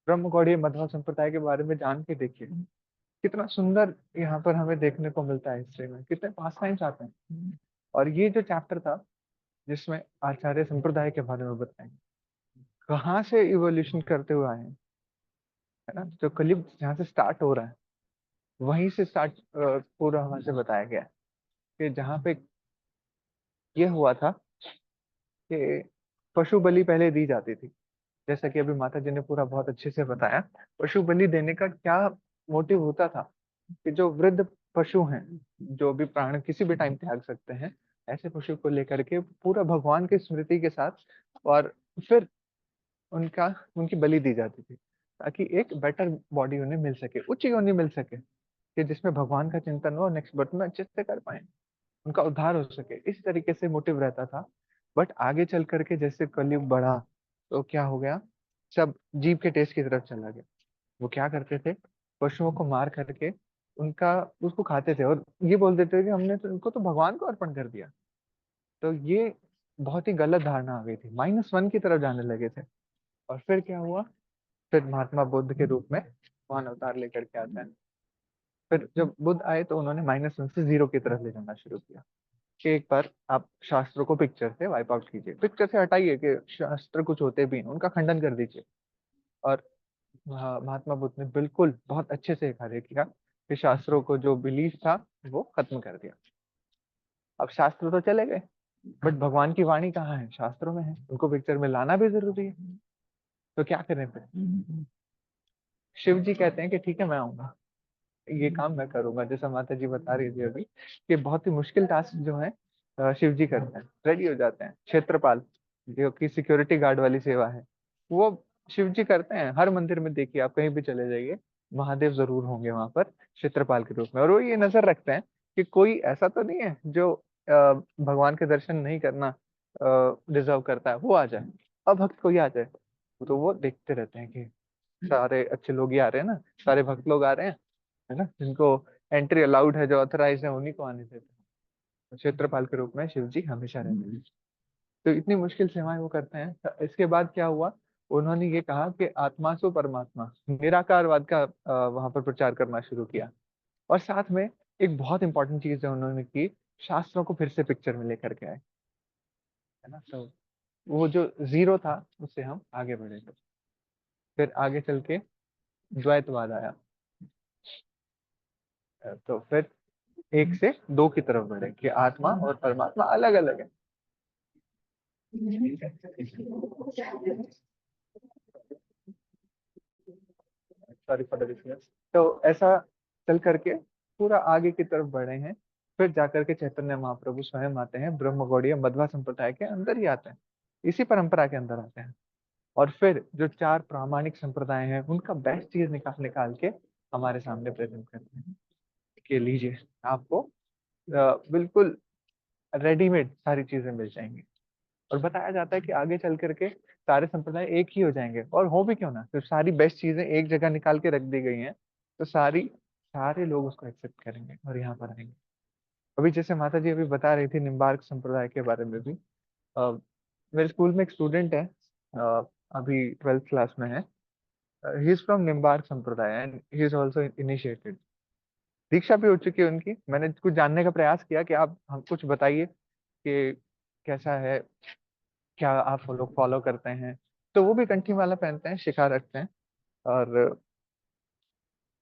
ब्रह्म गौड़ीय मध्व संप्रदाय के बारे में जान के देखिए, कितना सुंदर यहाँ पर हमें देखने को मिलता है हिस्ट्री में, कितने पास टाइम्स आते हैं। और ये जो चैप्टर था जिसमें आचार्य संप्रदाय के बारे में बताएं, कहाँ से इवोल्यूशन करते हुए आए हैं, है ना। जो कलयुग जहाँ से स्टार्ट हो रहा है, वहीं से स्टार्ट पूरा वहां से बताया गया है कि जहाँ पे ये हुआ था कि पशु बलि पहले दी जाती थी। जैसा कि अभी माता जी ने पूरा बहुत अच्छे से बताया, पशु बलि देने का क्या मोटिव होता था कि जो वृद्ध पशु हैं, जो भी प्राण किसी भी टाइम त्याग सकते हैं, ऐसे पशु को लेकर के पूरा भगवान की स्मृति के साथ, और फिर उनका उनकी बलि दी जाती थी, ताकि एक बेटर बॉडी उन्हें मिल सके, उच्च योनि मिल सके, कि जिसमें भगवान का चिंतन हो, नेक्स्ट बर्थ में अच्छे से कर पाए, उनका उद्धार हो सके। इस तरीके से मोटिव रहता था। बट आगे चल करके जैसे कलयुग बढ़ा, तो क्या हो गया, सब जीव के टेस्ट की तरफ चला गया। वो क्या करते थे, पशुओं को मार करके उनका उसको खाते थे, और ये बोल देते थे कि हमने तो उनको तो भगवान को अर्पण कर दिया। तो ये बहुत ही गलत धारणा आ गई थी, -1 की तरफ जाने लगे थे। और फिर क्या हुआ, फिर महात्मा बुद्ध के रूप में भगवान अवतार लेकर के आता है। फिर जब बुद्ध आए तो उन्होंने -1 से 0 की तरफ ले जाना शुरू किया, कि एक बार आप शास्त्रों को पिक्चर से वाइप आउट कीजिए, पिक्चर से हटाइए, कि शास्त्र कुछ होते भी हैं उनका खंडन कर दीजिए। और महात्मा बुद्ध ने बिल्कुल बहुत अच्छे से कार्य किया कि शास्त्रों को जो बिलीफ था वो खत्म कर दिया। अब शास्त्र तो चले गए, बट भगवान की वाणी कहाँ है, शास्त्रों में है, उनको पिक्चर में लाना भी जरूरी है। तो क्या करें फिर, शिव जी कहते हैं कि ठीक है मैं आऊंगा, ये काम मैं करूंगा। जैसा माता जी बता रही थी अभी, कि बहुत ही मुश्किल टास्क जो है शिव जी करते हैं, रेडी हो जाते हैं। क्षेत्रपाल जो कि सिक्योरिटी गार्ड वाली सेवा है, वो शिव जी करते हैं। हर मंदिर में देखिए, आप कहीं भी चले जाइए, महादेव जरूर होंगे वहां पर क्षेत्रपाल के रूप में। और वो ये नजर रखते हैं कि कोई ऐसा तो नहीं है जो भगवान के दर्शन नहीं करना डिजर्व करता है, वो आ जाए, अभक्त कोई आ जाए। तो वो देखते रहते हैं कि सारे अच्छे लोग ही आ रहे हैं ना, सारे भक्त लोग आ रहे हैं, है ना, जिनको एंट्री अलाउड है, जो ऑथराइज है, उन्हीं को आने देते हैं। तो क्षेत्रपाल के रूप में शिव जी हमेशा रहते हैं। तो इतनी मुश्किल सेवाएं वो करते हैं। इसके बाद क्या हुआ, उन्होंने ये कहा कि आत्मा सो परमात्मा, निराकारवाद का वहां पर प्रचार करना शुरू किया। और साथ में एक बहुत इंपॉर्टेंट चीज है उन्होंने की, शास्त्रों को फिर से पिक्चर में लेकर के आए, है ना। तो वो जो जीरो था उससे हम आगे बढ़े थे, फिर आगे चल के द्वैतवाद आया। तो फिर एक से दो की तरफ बढ़े कि आत्मा और परमात्मा अलग अलग है। Sorry for the disturbance. तो ऐसा चल करके पूरा आगे की तरफ बढ़े हैं। फिर जाकर के चैतन्य महाप्रभु स्वयं आते हैं, ब्रह्म गौड़ीय मध्वा संप्रदाय के अंदर ही आते हैं, इसी परंपरा के अंदर आते हैं। और फिर जो चार प्रामाणिक संप्रदाय हैं उनका बेस्ट चीज निकाल निकाल के हमारे सामने प्रेजेंट करते हैं कि लीजिए आपको बिल्कुल रेडीमेड सारी चीजें मिल जाएंगी। और बताया जाता है कि आगे चल करके सारे संप्रदाय एक ही हो जाएंगे, और हो भी क्यों ना, तो सारी बेस्ट चीजें एक जगह निकाल के रख दी गई हैं, तो सारे लोग उसको एक्सेप्ट करेंगे और यहाँ पर आएंगे। अभी जैसे माता जी अभी बता रही थी निम्बार्क संप्रदाय के बारे में भी। अ, मेरे स्कूल में एक स्टूडेंट है, अभी 12th क्लास में है। He is from Nimbarka Sampradaya and he is also initiated. दीक्षा भी हो चुकी है उनकी। मैंने कुछ जानने का प्रयास किया कि आप हम कुछ बताइए कि कैसा है, क्या आप लोग फॉलो करते हैं। तो वो भी कंठी माला पहनते हैं, शिखा रखते हैं। और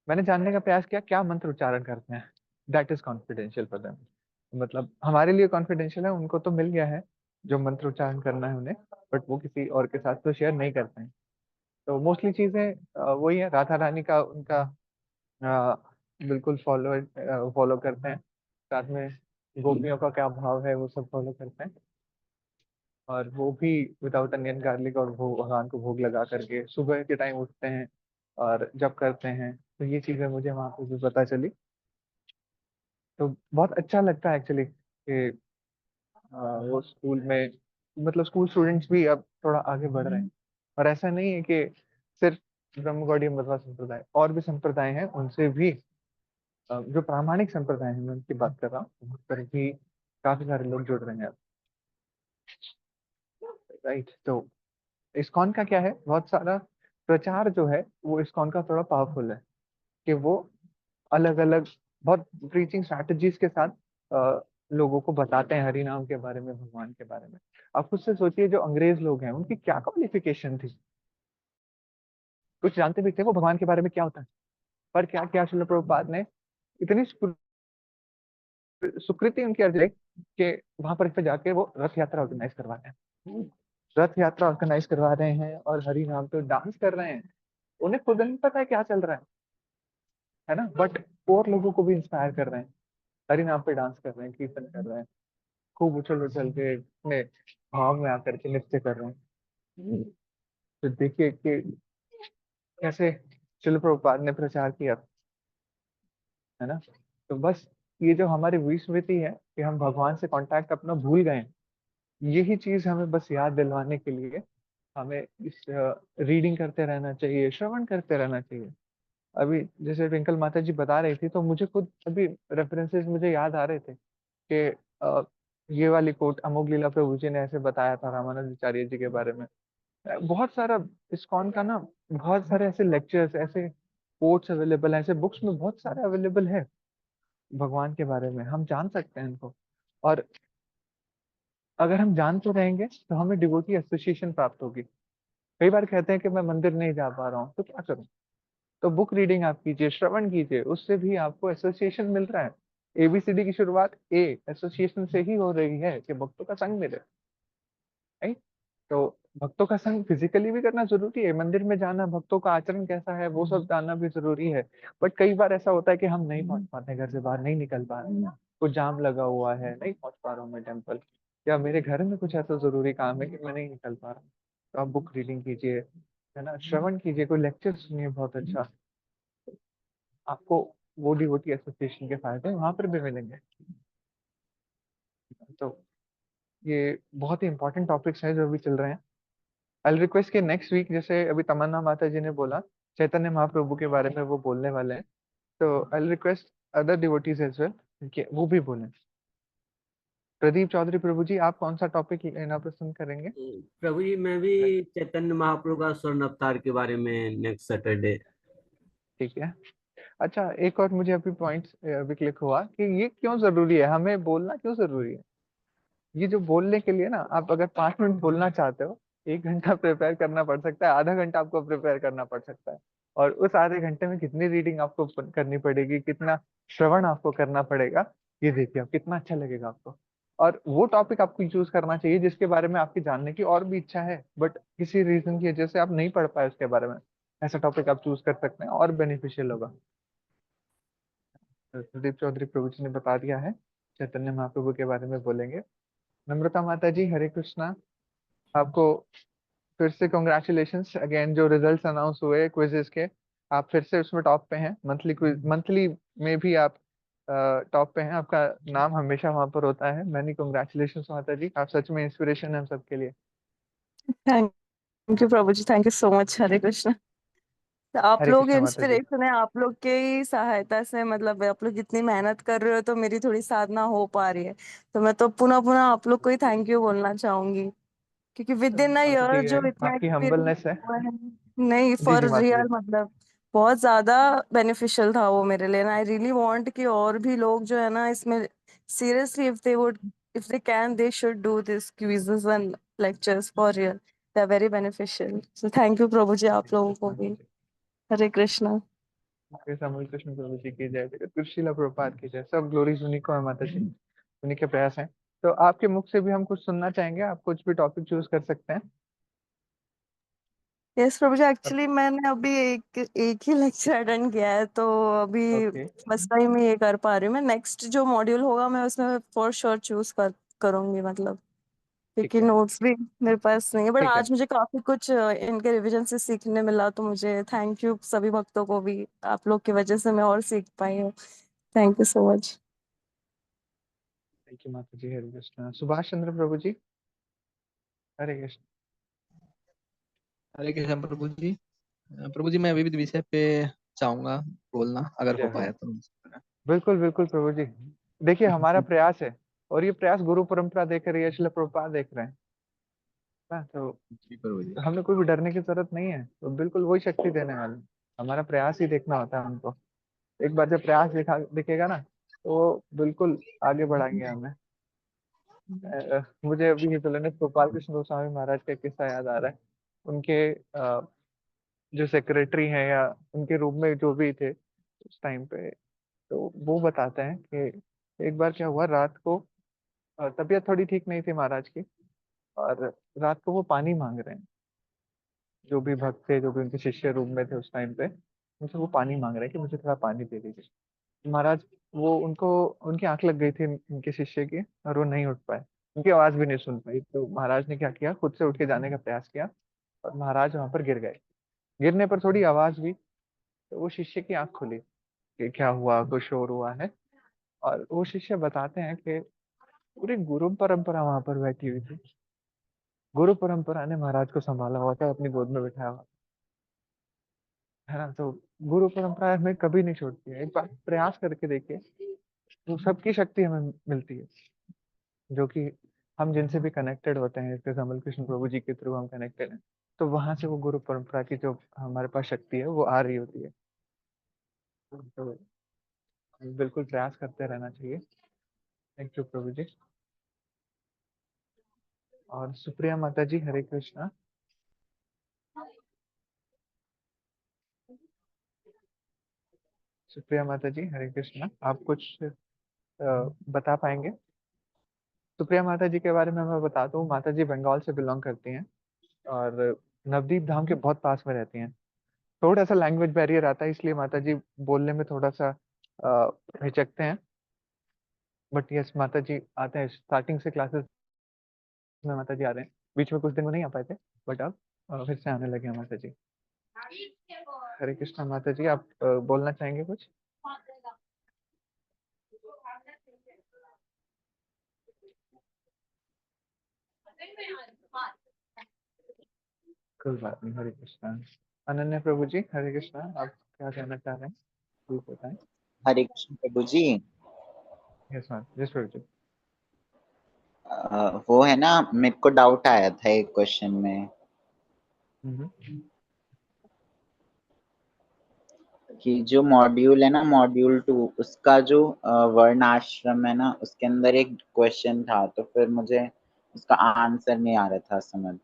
मैंने जानने का प्रयास किया क्या मंत्र उच्चारण करते हैं। That is confidential for them. मतलब हमारे लिए कॉन्फिडेंशियल है, उनको तो मिल गया है जो मंत्र उच्चारण करना है उन्हें, बट वो किसी और के साथ तो शेयर नहीं करते हैं। तो मोस्टली चीजें वही है, राधा रानी का उनका अ, बिल्कुल फॉलो करते हैं। साथ में गोपियों का क्या भाव है वो सब फॉलो करते हैं। और वो भी विदाउट अनियन गार्लिक और भगवान को भोग लगा करके सुबह के टाइम उठते हैं और जब करते हैं। तो ये चीजें मुझे वहां पे भी पता चली। तो बहुत अच्छा लगता है एक्चुअली कि वो स्कूल में, मतलब स्कूल स्टूडेंट्स भी अब थोड़ा आगे बढ़ रहे हैं। और ऐसा नहीं है कि सिर्फ ब्रह्म गौड़ीय मध्वा संप्रदाय, और भी संप्रदाय हैं उनसे भी जो प्रामाणिक संप्रदाय हैं मैं उनकी बात कर रहा हूँ, उन पर भी काफी सारे लोग जुड़ रहे हैं अब। राइट। तो इस्कॉन का क्या है, बहुत सारा प्रचार जो है वो इस्कॉन का थोड़ा पावरफुल है कि वो अलग अलग बहुत प्रीचिंग स्ट्रैटेजीज के साथ लोगों को बताते हैं हरि नाम के बारे में, भगवान के बारे में। आप खुद से सोचिए जो अंग्रेज लोग हैं उनकी क्या क्वालिफिकेशन थी, कुछ जानते भी थे वो भगवान के बारे में क्या होता है, पर क्या क्या श्रील प्रभुपाद ने इतनी सुकृति उनकी अर्ज है कि वहां पर पे जाके वो रथ यात्रा ऑर्गेनाइज करवा रहे हैं, रथ यात्रा ऑर्गेनाइज करवा रहे हैं और हरि नाम पे डांस कर रहे हैं। उन्हें खुद नहीं पता है क्या चल रहा है ना, बट और लोगों को भी इंस्पायर कर रहे हैं, हरि नाम पे डांस कर रहे हैं, कीर्तन कर रहे हैं, खूब उछल उछल के अपने भाव में आकर के नृत्य कर रहे हैं। तो देखिए कि कैसे शिल प्रभुपाद ने प्रचार किया, है ना। तो बस ये जो हमारी विस्मृति है कि हम भगवान से कांटेक्ट अपना भूल गए हैं, यही चीज हमें बस याद दिलवाने के लिए हमें इस रीडिंग करते रहना चाहिए, श्रवण करते रहना चाहिए। अभी जैसे ट्विंकल माता जी बता रही थी तो मुझे खुद अभी रेफरेंसेस मुझे याद आ रहे थे कि ये वाली कोट अमोघ लीला प्रभु जी ने ऐसे बताया था रामानंदाचार्य जी के बारे में। बहुत सारा इस्कॉन का ना, बहुत सारे ऐसे लेक्चर्स, ऐसे कोट्स अवेलेबल हैं, ऐसे बुक्स में बहुत सारे अवेलेबल है भगवान के बारे में, हम जान सकते हैं इनको। और अगर हम जानते रहेंगे तो हमें डिवोटी एसोसिएशन प्राप्त होगी। कई बार कहते हैं कि मैं मंदिर नहीं जा पा रहा हूँ तो क्या करूँ, तो बुक रीडिंग आप कीजिए, श्रवण कीजिए, उससे भी आपको एसोसिएशन मिल रहा है। एबीसीडी की शुरुआत ए एसोसिएशन से ही हो रही है कि भक्तों का संग मिले, राइट। तो भक्तों का संग फिजिकली भी करना जरूरी है, मंदिर में जाना, भक्तों का आचरण कैसा है वो सब जानना भी जरूरी है। बट कई बार ऐसा होता है कि हम नहीं पहुंच पाते, घर से बाहर नहीं निकल पा रहे हैं, कुछ जाम लगा हुआ है, नहीं पहुंच पा रहा हूँ मैं टेम्पल, या मेरे घर में कुछ ऐसा जरूरी काम है कि मैं नहीं निकल पा रहा हूँ। तो आप बुक रीडिंग कीजिए, है ना, श्रवण कीजिए, कोई लेक्चर सुनिए बहुत अच्छा, आपको वो डिवोटी एसोसिएशन के फायदे वहां पर भी मिलेंगे। तो ये बहुत ही इंपॉर्टेंट टॉपिक्स हैं जो अभी चल रहे हैं। आई रिक्वेस्ट के नेक्स्ट वीक, जैसे अभी तमन्ना माता जी ने बोला चैतन्य महाप्रभु के बारे में वो बोलने वाले हैं, तो I request other devotees as well कि वो भी बोलें। प्रदीप चौधरी प्रभु जी, आप कौन सा टॉपिक लेना पसंद करेंगे? प्रभु जी, मैं भी चैतन्य महाप्रभु का स्वर्ण अवतार के बारे में नेक्स्ट सैटरडे। ठीक है। अच्छा, एक और मुझे अभी पॉइंट अभी क्लिक हुआ कि ये क्यों जरूरी है, हमें बोलना क्यों जरूरी है। ये जो बोलने के लिए ना, आप अगर 5 मिनट बोलना चाहते हो, 1 घंटा प्रिपेयर करना पड़ सकता है, आधा घंटा आपको प्रिपेयर करना पड़ सकता है। और उस आधे घंटे में कितनी रीडिंग आपको करनी पड़ेगी, कितना श्रवण आपको करना पड़ेगा, ये देखिए आप कितना अच्छा लगेगा आपको। और वो टॉपिक आपको चूज करना चाहिए जिसके बारे में आपकी जानने की और भी इच्छा है, बट किसी रीजन की वजह से आप नहीं पढ़ पाए उसके बारे में। ऐसा टॉपिक आप चूज कर सकते हैं और बेनिफिशियल होगा। तो प्रदीप चौधरी प्रभु जी ने बता दिया है, चैतन्य महाप्रभु के बारे में बोलेंगे। नम्रता माता जी, हरे कृष्णा। आपको फिर से कॉन्ग्रेचुलेशंस अगेन, जो रिजल्ट्स अनाउंस हुए क्विजेस के, आप फिर से उसमें टॉप पे हैं। मंथली में भी आप टॉप पे हैं, आपका नाम हमेशा वहां पर होता है। मैनी कॉन्ग्रेचुलेशंस माता जी, आप सच में इंस्पिरेशन है हम सबके लिए। थैंक यू प्रभु जी, thank you so much. Hare Krishna. तो आप हरे लोग कृष्णा माता जी। इंस्पिरेशन है, आप लोग के ही सहायता से, मतलब आप लोग इतनी मेहनत कर रहे हो तो मेरी थोड़ी साधना हो पा रही है। तो मैं तो पुनः पुनः आप लोग को ही थैंक यू बोलना चाहूंगी, क्योंकि विद इन अ बहुत ईयर ठीक है, जो इतना आपकी एक्सपीरियंस हम्बलनेस है। हुआ है, नहीं जी फॉर जी माता जी। रियल, मतलब बहुत ज्यादा बेनिफिशियल था वो मेरे लिए। आई रियली वांट कि और भी लोग जो है ना इसमें seriously, if they can, they should do this quizzes and lectures for real. They are very beneficial. So thank you प्रभु जी, आप लोगों को माता भी। जी। हरे कृष्णा। समूल कृष्ण प्रभु जी की जय, जगत गुरु श्रील प्रभुपाद की जय। सब ग्लोरीज उन्हीं को है माता जी, उन्हीं के प्रयास हैं। तो आपके मुख से भी हम कुछ सुनना चाहेंगे, आप कुछ भी टॉपिक चूज कर सकते हैं। यस प्रभु जी, एक्चुअली मैंने अभी एक ही लेक्चर अटेंड किया है, तो अभी ओके फर्स्ट टाइम ही ये कर पा रही हूँ। मैं नेक्स्ट जो मॉड्यूल होगा मैं उसमें फॉर श्योर चूज करूंगी, मतलब ठीक क्योंकि है। नोट्स भी मेरे पास नहीं है। बट ठीक है। आज मुझे काफी कुछ इनके रिवीजन से सीखने मिला, तो मुझे थैंक यू सभी भक्तों को भी, आप लोग की वजह से मैं और सीख पाई हूँ। Thank you so much. Thank you माता जी। हरे कृष्ण। सुभाष चंद्र प्रभु जी, हरे कृष्ण। हरे कृष्ण प्रभु जी। प्रभु जी, मैं विविध विषय पे चाहूंगा बोलना, अगर जय हो हो। पाया तो। बिल्कुल बिल्कुल प्रभु जी। देखिए हमारा प्रयास है, और ये प्रयास गुरु परंपरा देख रही है, श्रील प्रभुपाद देख रहे हैं ना, तो जी प्रभु जी। हमें कोई भी डरने की जरूरत नहीं है। तो बिल्कुल वही शक्ति देने वाले, हमारा प्रयास ही देखना होता है हमको। एक बार जब प्रयास दिखेगा ना, तो बिल्कुल आगे बढ़ाएंगे हमें। मुझे अभी हितोलेंस गोपाल कृष्ण गोस्वामी महाराज का किस्सा याद आ रहा है। उनके जो सेक्रेटरी हैं या उनके रूप में जो भी थे उस टाइम पे, तो वो बताते हैं कि एक बार क्या हुआ, रात को तबीयत थोड़ी ठीक नहीं थी महाराज की, और रात को वो पानी मांग रहे हैं। जो भी भक्त थे, जो भी उनके शिष्य रूप में थे उस टाइम पे, उनसे वो पानी मांग रहे हैं कि मुझे थोड़ा पानी दे दीजिए। महाराज, वो उनको, उनकी आंख लग गई थी उनके शिष्य की, और वो नहीं उठ पाए, उनकी आवाज भी नहीं सुन पाई। तो महाराज ने क्या किया, खुद से उठ के जाने का प्रयास किया, और महाराज वहां पर गिर गए। गिरने पर थोड़ी आवाज हुई, तो वो शिष्य की आंख खुली कि क्या हुआ, कुछ शोर हुआ है। और वो शिष्य बताते हैं कि पूरी गुरु परंपरा वहां पर बैठी हुई थी। गुरु परंपरा ने महाराज को संभाला हुआ था, अपनी गोद में बिठाया हुआ, है ना। तो गुरु परंपरा हमें कभी नहीं छोड़ती है। एक बार प्रयास करके देखिए, तो सबकी शक्ति हमें मिलती है, जो कि हम जिनसे भी कनेक्टेड होते हैं, जैसे कमल कृष्ण प्रभु जी के थ्रू हम कनेक्टेड हैं, तो वहां से वो गुरु परंपरा की जो हमारे पास शक्ति है वो आ रही होती है। तो बिल्कुल प्रयास करते रहना चाहिए। थैंक यू प्रभु जी। और सुप्रिया माता जी, हरे कृष्णा। सुप्रिया माता जी, हरे कृष्णा। आप कुछ बता पाएंगे? सुप्रिया माता जी के बारे में मैं बताता हूँ। माता जी बंगाल से बिलोंग करती हैं, और नवदीप धाम के बहुत पास में रहती हैं। थोड़ा सा लैंग्वेज बैरियर आता है, इसलिए माता जी बोलने में थोड़ा सा हिचकते हैं। बट यस, माता जी आते हैं, स्टार्टिंग से क्लासेस में माता जी आ रहे हैं। बीच में कुछ दिन वो नहीं आ पाए थे, बट अब फिर से आने लगे हैं माता जी। हरे कृष्णा माता जी, आप बोलना चाहेंगे कुछ? कोई बात नहीं। हरे कृष्णा। अनन्या प्रभु जी, हरे कृष्णा। आप क्या कहना चाह रहे हैं, प्लीज बताएं। हरे कृष्ण प्रभु जी। यस मैम, यस प्रभु जी। वो है ना, मेरे को डाउट आया था एक क्वेश्चन में कि जो मॉड्यूल है ना, मॉड्यूल 2, उसका जो वर्ण आश्रम है ना, उसके अंदर एक क्वेश्चन था, तो फिर मुझे उसका आंसर नहीं आ रहा था समझ।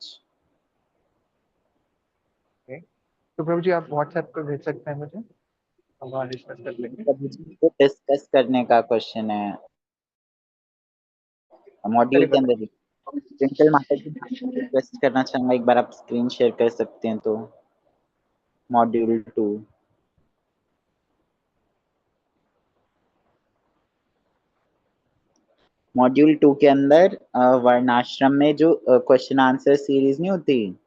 तो प्रभु जी आप व्हाट्सएप पे भेज सकते हैं मुझे, हम वहाँ डिस्कस कर लेंगे। प्रभु जी को डिस्कस करने का क्वेश्चन है मॉड्यूल के अंदर ही। ट्विंकल माता जी, रिक्वेस्ट करना चाहूंगा, एक बार आप स्क्रीन शेयर कर सकते हैं तो। मॉड्यूल 2 के अंदर वर्णाश्रम में जो क्वेश्चन आंसर सीरीज नहीं होती,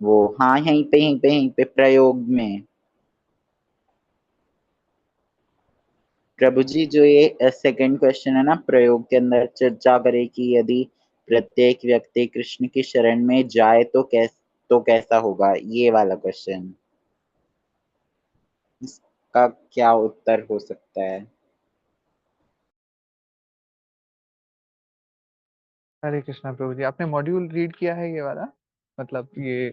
वो हाँ यहीं पे प्रयोग में। प्रभु जी जो ये सेकंड क्वेश्चन है ना, प्रयोग के अंदर चर्चा करे कि यदि प्रत्येक व्यक्ति कृष्ण की शरण में जाए तो कैसा होगा, ये वाला क्वेश्चन, इसका क्या उत्तर हो सकता है? हरे कृष्णा प्रभु जी, आपने मॉड्यूल रीड किया है ये वाला, मतलब ये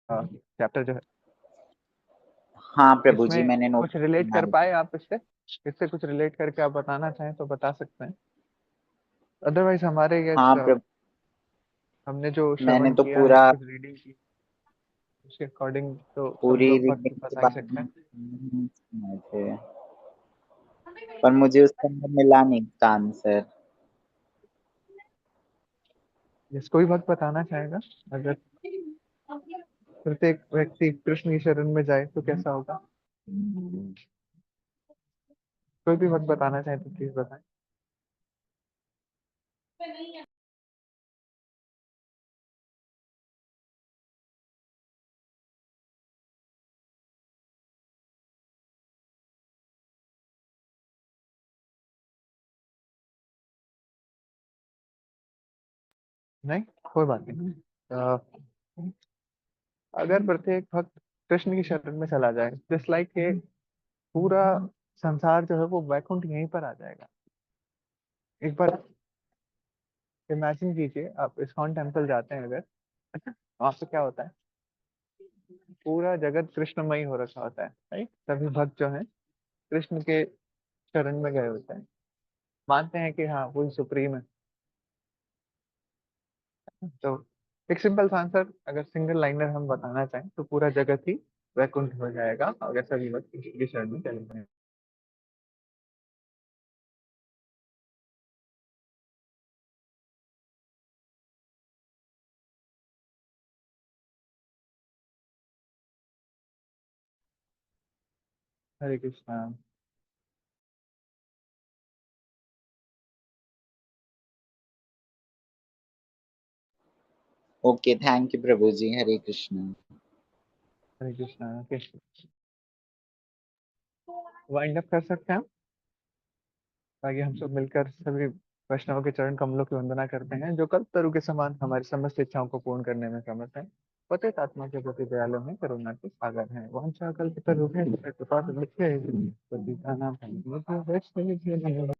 चैप्टर जो है, हाँ प्रभु जी, इसमें मैंने नोट कुछ रिलेट कर किया। पाए आप इससे कुछ रिलेट करके आप बताना चाहें तो बता सकते हैं, अदरवाइज हमारे हाँ प्रभु, हमने जो मैंने श्रवण तो किया है, पूरा कुछ रीडिंग की, उसके अकॉर्डिंग तो सब पूरी लोग भक्त रीडिंग के बता ही बाद सकते हैं। में सुने थे, पर मुझे उसके अंदर मिला नहीं इसका आंसर। जिस कोई भक्त बताना चाहेगा, अगर प्रत्येक व्यक्ति कृष्ण की शरण में जाए तो कैसा होगा, कोई भी भक्त बताना चाहे तो प्लीज बताएं। नहीं, कोई बात नहीं। अगर प्रत्येक भक्त कृष्ण की शरण में चला जाए, जस्ट लाइक के पूरा संसार जो है वो वैकुंठ यहीं पर आ जाएगा। एक बार इमेजिन कीजिए, आप इस्कॉन टेम्पल जाते हैं अगर, वहां पे क्या होता है, पूरा जगत कृष्णमय हो रखा होता है, राइट? सभी भक्त जो है कृष्ण के शरण में गए होते हैं, मानते हैं कि हाँ वही सुप्रीम है। तो एक सिंपल सा आंसर अगर सिंगल लाइनर हम बताना चाहें तो पूरा जगत ही वैकुंठ हो जाएगा अगर सभी भक्त कृष्ण की शरण में चले जाएं। Hare Krishna. Okay, thank you प्रभु जी, Hare Krishna. Hare Krishna. Okay, wind up कर सकते हैं हम, ताकि हम सब मिलकर सभी वैष्णव के चरण कमलों की वंदना करते हैं, जो कल्प तरु के समान हमारी समस्त इच्छाओं को पूर्ण करने में समर्थ है। पतित आत्मा के प्रति दयालु हैं, करुणा के सागर हैं, वांछा कल्प तरु हैं, कृपा नित्य है, पतितानां पावनेभ्यो वैष्णवेभ्यो नमः।